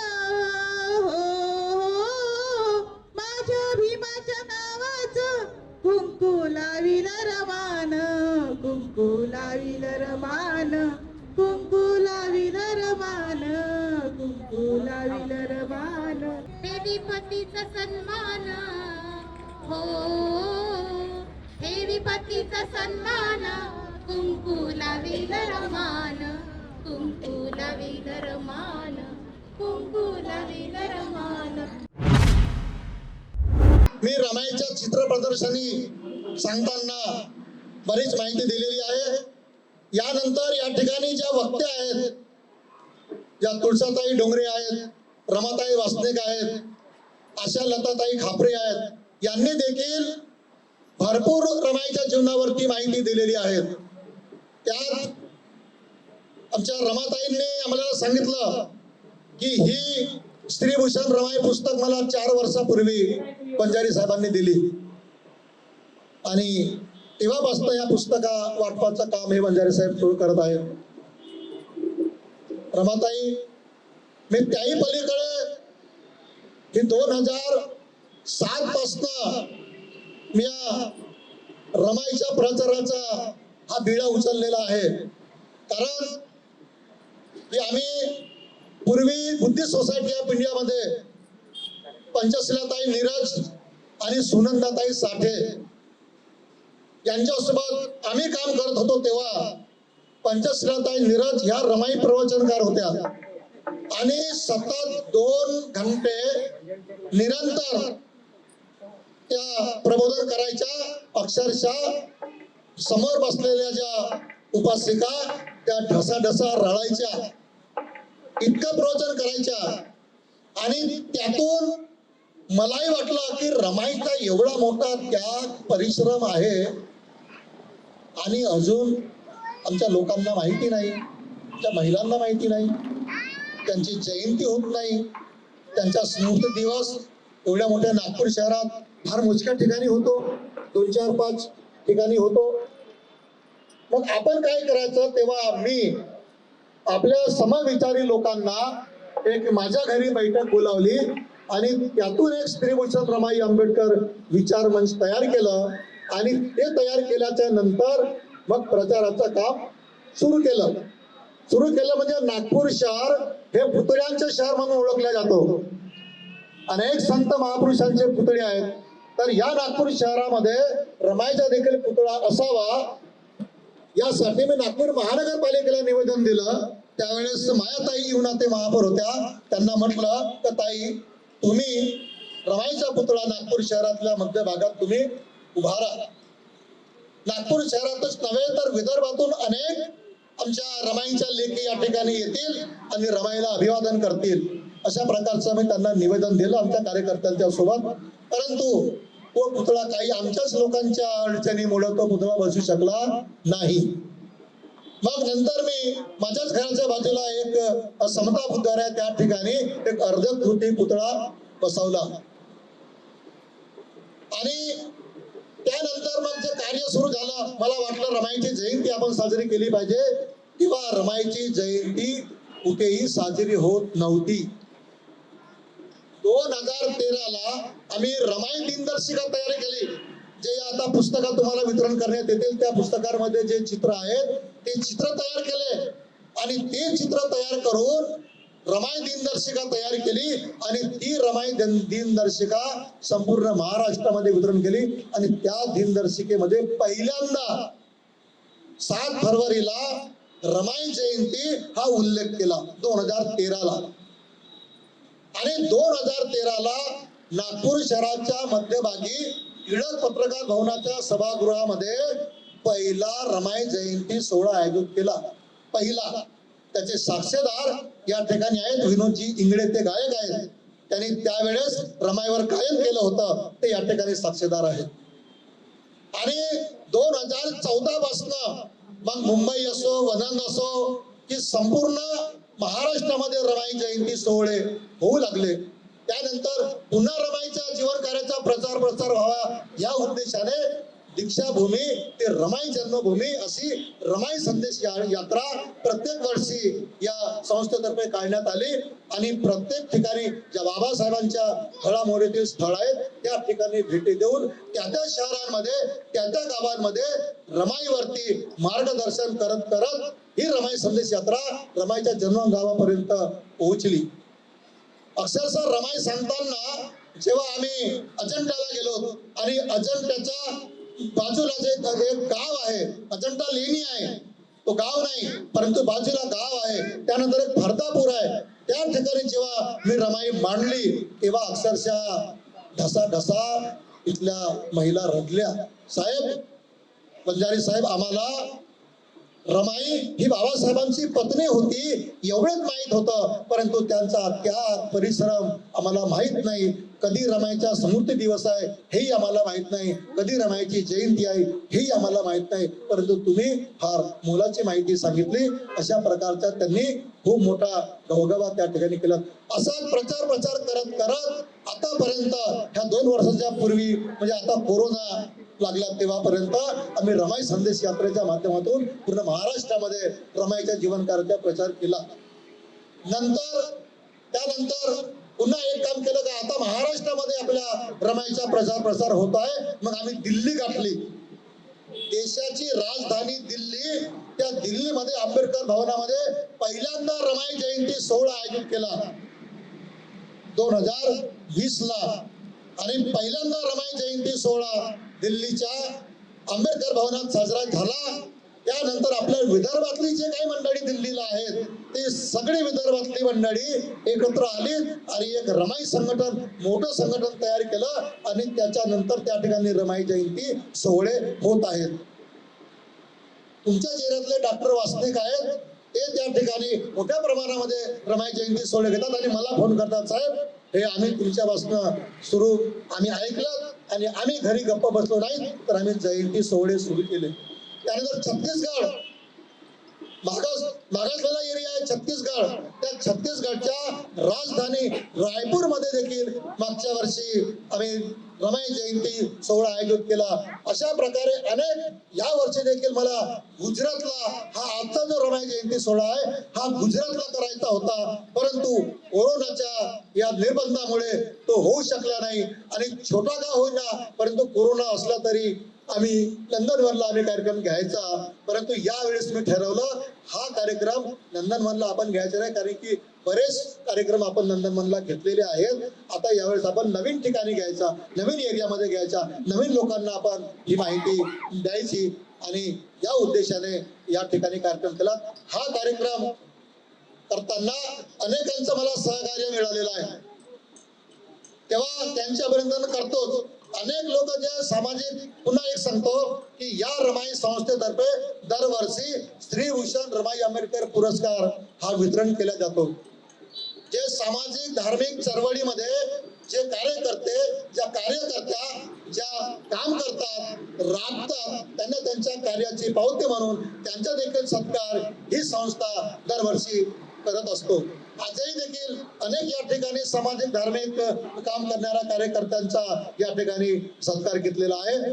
Speaker 9: माझ्या भीमाच्या नावाचं कुंकू लाविल रमान, कुंकू लाविल रमान, कुंकू लाविल रमान, कुंकू लाविल रमान. देवी पतीचा सन्मान, हो देवी पतीचा सन्मान, कुंकू लाविल रमान, कुंकू लाविल रमान, कुंकू लाविल रमान.
Speaker 2: मी रमाईच्या चित्र प्रदर्शनी सांगताना बरीच माहिती दिलेली आहे. यानंतर या ठिकाणी ज्या वक्त्या आहेत, ज्या तुळसाताई डोंगरे आहेत, रमाताई वासनिक आहेत, आशा लताताई खापरे आहेत, यांनी देखील भरपूर रमाईच्या जीवनावरती माहिती दिलेली आहे. त्यात आमच्या रमाताईंनी आम्हाला सांगितलं की ही श्रीभूषण रमाई पुस्तक मला 4 वर्षापूर्वी बंजारी साहेबांनी दिली आणि तेव्हापासून या पुस्तका वाटपाचं काम हे बंजारे साहेब सुरू करत आहेत. रमाताई, मी त्याही पलीकडे की 2007 पासून मी या रमाईच्या प्रचाराचा हा बिळा उचललेला आहे. कारण की आम्ही पूर्वी बुद्धिस्ट सोसायटी ऑफ इंडियामध्ये पंचशिलाताई नीरज आणि सुनंदाताई साठे यांच्यासोबत आम्ही काम करत होतो तेव्हा पंचशिलाताई नीरज ह्या रमाई प्रवचनकार होत्या आणि सतत 2 घंटे निरंतर त्या प्रबोधन करायच्या. अक्षरशः समोर बसलेल्या ज्या उपासिका त्या ढसाढसा रडायच्या, इतकं प्रवचन करायच्या. आणि त्यातून मलाही वाटलं की रमाईचा एवढा मोठा त्याग परिश्रम आहे आणि अजून आमच्या लोकांना माहिती नाही, त्या महिलांना माहिती नाही, त्यांची जयंती होत नाही, त्यांचा स्मृती दिवस एवढ्या मोठ्या नागपूर शहरात फार मोजक्या ठिकाणी होतो, 2, 4, 5 ठिकाणी होतो. मग आपण काय करायचं, तेव्हा मी आपल्या समविचारी लोकांना एक माझ्या घरी बैठक बोलावली आणि त्यातून एक स्त्रीभूषण रमाई आंबेडकर विचार मंच तयार केलं आणि ते तयार केल्याच्या नंतर मग प्रचाराचं काम सुरू केलं. म्हणजे नागपूर शहर हे पुतळ्यांचे शहर म्हणून ओळखलं जातो. अनेक संत महापुरुषांचे पुतळे आहेत, तर या नागपूर शहरामध्ये रमाईचा देखील पुतळा असावा यासाठी मी नागपूर महानगरपालिकेला निवेदन दिलं. त्यावेळेस मायाताई युनाते महापौर होत्या. त्यांना म्हटलं की ताई, तुम्ही रमाईचा पुतळा नागपूर शहरातल्या मध्य भागात तुम्ही उभारा. नागपूर शहरातच नव्हे तर विदर्भातून अनेक आमच्या रमाईच्या लेखी या ठिकाणी येतील आणि रमाईला अभिवादन करतील. अशा प्रकारचं मी त्यांना निवेदन दिलं आमच्या कार्यकर्त्यांच्या सोबत. परंतु तो पुतळा काही आमच्याच लोकांच्या अडचणीमुळे तो पुतळा बसू शकला नाही. मग नंतर मी माझ्याच घराच्या बाजूला एक समता बुद्धविहार आहे, त्या ठिकाणी एक अर्धकृती पुतळा बसवला आणि त्यानंतर मग जे कार्य सुरू झालं, मला वाटलं रमाईची जयंती आपण साजरी केली पाहिजे. किंवा रमाईची जयंती कुठेही साजरी होत नव्हती. 2013ला आम्ही रमाई दिनदर्शिका तयार केली. जे आता पुस्तकात तुम्हाला वितरण करण्यात येतील त्या पुस्तकांमध्ये जे चित्र आहेत ते चित्र तयार केले आणि ते चित्र तयार करून रमाई दिनदर्शिका तयार केली आणि ती रमाई दिनदर्शिका संपूर्ण महाराष्ट्रामध्ये वितरण केली. आणि त्या दिनदर्शिकेमध्ये पहिल्यांदा 7 फरवरीला रमाई जयंती हा उल्लेख केला 2013ला. आणि 2013ला नागपूर शहराच्या मध्यभागी टिळक पत्रकार भवनाच्या सभागृहामध्ये पहिला रमाई जयंती सोहळा आयोजित केला. पहिला. त्याचे साक्षीदार या ठिकाणी आहेत. विनोदजी इंगळे ते गायक आहेत, त्यांनी त्यावेळेस रमाईवर गायन केलं होतं, ते या ठिकाणी साक्षीदार आहेत. आणि 2014 पासून मग मुंबई असो, वनंद असो की संपूर्ण महाराष्ट्रामध्ये रमाई जयंती सोहळे होऊ लागले. त्यानंतर पुन्हा रमाईच्या जीवन कार्याचा प्रचार व्हावा या उद्देशाने दीक्षाभूमी ते रमाई जन्मभूमी अशी रमाई संदेश यात्रा प्रत्येक वर्षी या संस्थेतर्फे काढण्यात आली. आणि प्रत्येक ठिकाणी ज्या बाबासाहेबांच्या घडामोडीतील स्थळ आहेत त्या ठिकाणी भेटी देऊन त्या शहरांमध्ये त्या गावांमध्ये रमाईवरती मार्गदर्शन करत ही रमाई संदेश यात्रा रमाईच्या जन्मगावापर्यंत पोहोचली. अक्षरशः रमाई सांगताना जेव्हा आम्ही अजंठाला गेलो आणि अजंठाच्या बाजूला जे एक गाव आहे, अजंठा लेणी आहे, तो गाव नाही परंतु बाजूला गाव आहे, त्यानंतर एक भरदापूर आहे, त्या ठिकाणी जेव्हा मी रमाई मांडली तेव्हा अक्षरशः ढसा इथल्या महिला रडल्या. साहेब, बंजारी साहेब, आम्हाला रमाई ही बाबासाहेबांची पत्नी होती एवढंच माहित होतं, परंतु त्यांचा त्याग परिश्रम आम्हाला माहित नाही. कधी रमाईचा स्मृती दिवस आहे हेही आम्हाला माहित नाही, कधी रमाईची जयंती आहे हेही आम्हाला माहित नाही, परंतु तुम्ही फार मोलाची माहिती सांगितली. अशा प्रकारचा त्यांनी खूप मोठा गवगवा त्या ठिकाणी केला. असाच प्रचार करत आतापर्यंत ह्या 2 वर्षाच्या पूर्वी म्हणजे आता कोरोना लागला तेव्हापर्यंत आम्ही रमाई संदेश यात्रेच्या माध्यमातून पूर्ण महाराष्ट्रामध्ये रमाईच्या जीवन कार्याचा प्रचार केला. त्यानंतर पुन्हा एक काम केलं का आता महाराष्ट्रामध्ये आपल्या रमाईचा प्रसार होत आहे. मग आम्ही दिल्ली गाठली. देशाची राजधानी दिल्ली दिल्लीमध्ये आंबेडकर भवनामध्ये पहिल्यांदा रमाई जयंती सोहळा आयोजित केला 2020 ला आणि पहिल्यांदा रमाई जयंती सोहळा दिल्लीच्या आंबेडकर भवनात साजरा झाला. त्यानंतर आपल्या विदर्भातली जे काही मंडळी दिल्लीला आहेत ते सगळी विदर्भातली मंडळी एकत्र आली आणि एक रमाई संघटन, मोठं संघटन तयार केलं आणि त्याच्यानंतर त्या ठिकाणी रमाई जयंती सोहळे होत आहेत. तुमच्या चेहऱ्यातले डॉक्टर वास्तविक आहेत, ते त्या ठिकाणी मोठ्या प्रमाणामध्ये रमाई जयंती सोहळे घेतात आणि मला फोन करतात, साहेब हे आम्ही तुमच्यापासून सुरू आम्ही ऐकलं आणि आम्ही घरी गप्प बसलो नाही तर आम्ही जयंती सोहळे सुरू केले. त्यानंतर छत्तीसगड मागासलेला एरिया आहे छत्तीसगड, त्या छत्तीसगडच्या राजधानी रायपूर मध्ये देखील मागच्या वर्षी आम्ही रमाई जयंती सोहळा आयोजित केला. अशा प्रकारे अनेक या वर्षी देखील मला गुजरातला हा आजचा जो रमाई जयंती सोहळा आहे हा गुजरातला करायचा होता, परंतु कोरोनाच्या या निर्बंधामुळे तो होऊ शकला नाही आणि छोटा का होईना परंतु कोरोना असला तरी आम्ही नंदनवनला आम्ही कार्यक्रम घ्यायचा. परंतु यावेळेस मी ठरवलं हा कार्यक्रम नंदनवनला आपण घ्यायचा नाही, कारण की बरेच कार्यक्रम आपण नंदनवनला घेतलेले आहेत. आता यावेळेस आपण नवीन ठिकाणी घ्यायचा, नवीन एरियामध्ये घ्यायचा, नवीन लोकांना आपण ही माहिती द्यायची आणि या उद्देशाने या ठिकाणी कार्यक्रम केला. हा कार्यक्रम करताना अनेकांचं मला सहकार्य मिळालेलं आहे, तेव्हा त्यांच्यापर्यंत करतोच. अनेक लोक जे सामाजिक, पुन्हा एक सांगतो की या रमाई संस्थेतर्फे दरवर्षी श्रीभूषण रमाई आंबेडकर पुरस्कार हा वितरण केला जातो. जे सामाजिक धार्मिक चळवळीमध्ये जे कार्यकर्ते, ज्या कार्यकर्त्या ज्या काम करतात, राबतात, त्यांना त्यांच्या कार्याची पावती म्हणून त्यांचा देखील सत्कार ही संस्था दरवर्षी करत असतो. आजही देखील अनेक या ठिकाणी सामाजिक धार्मिक काम करणाऱ्या कार्यकर्त्यांचा या ठिकाणी सत्कार घेतलेला आहे.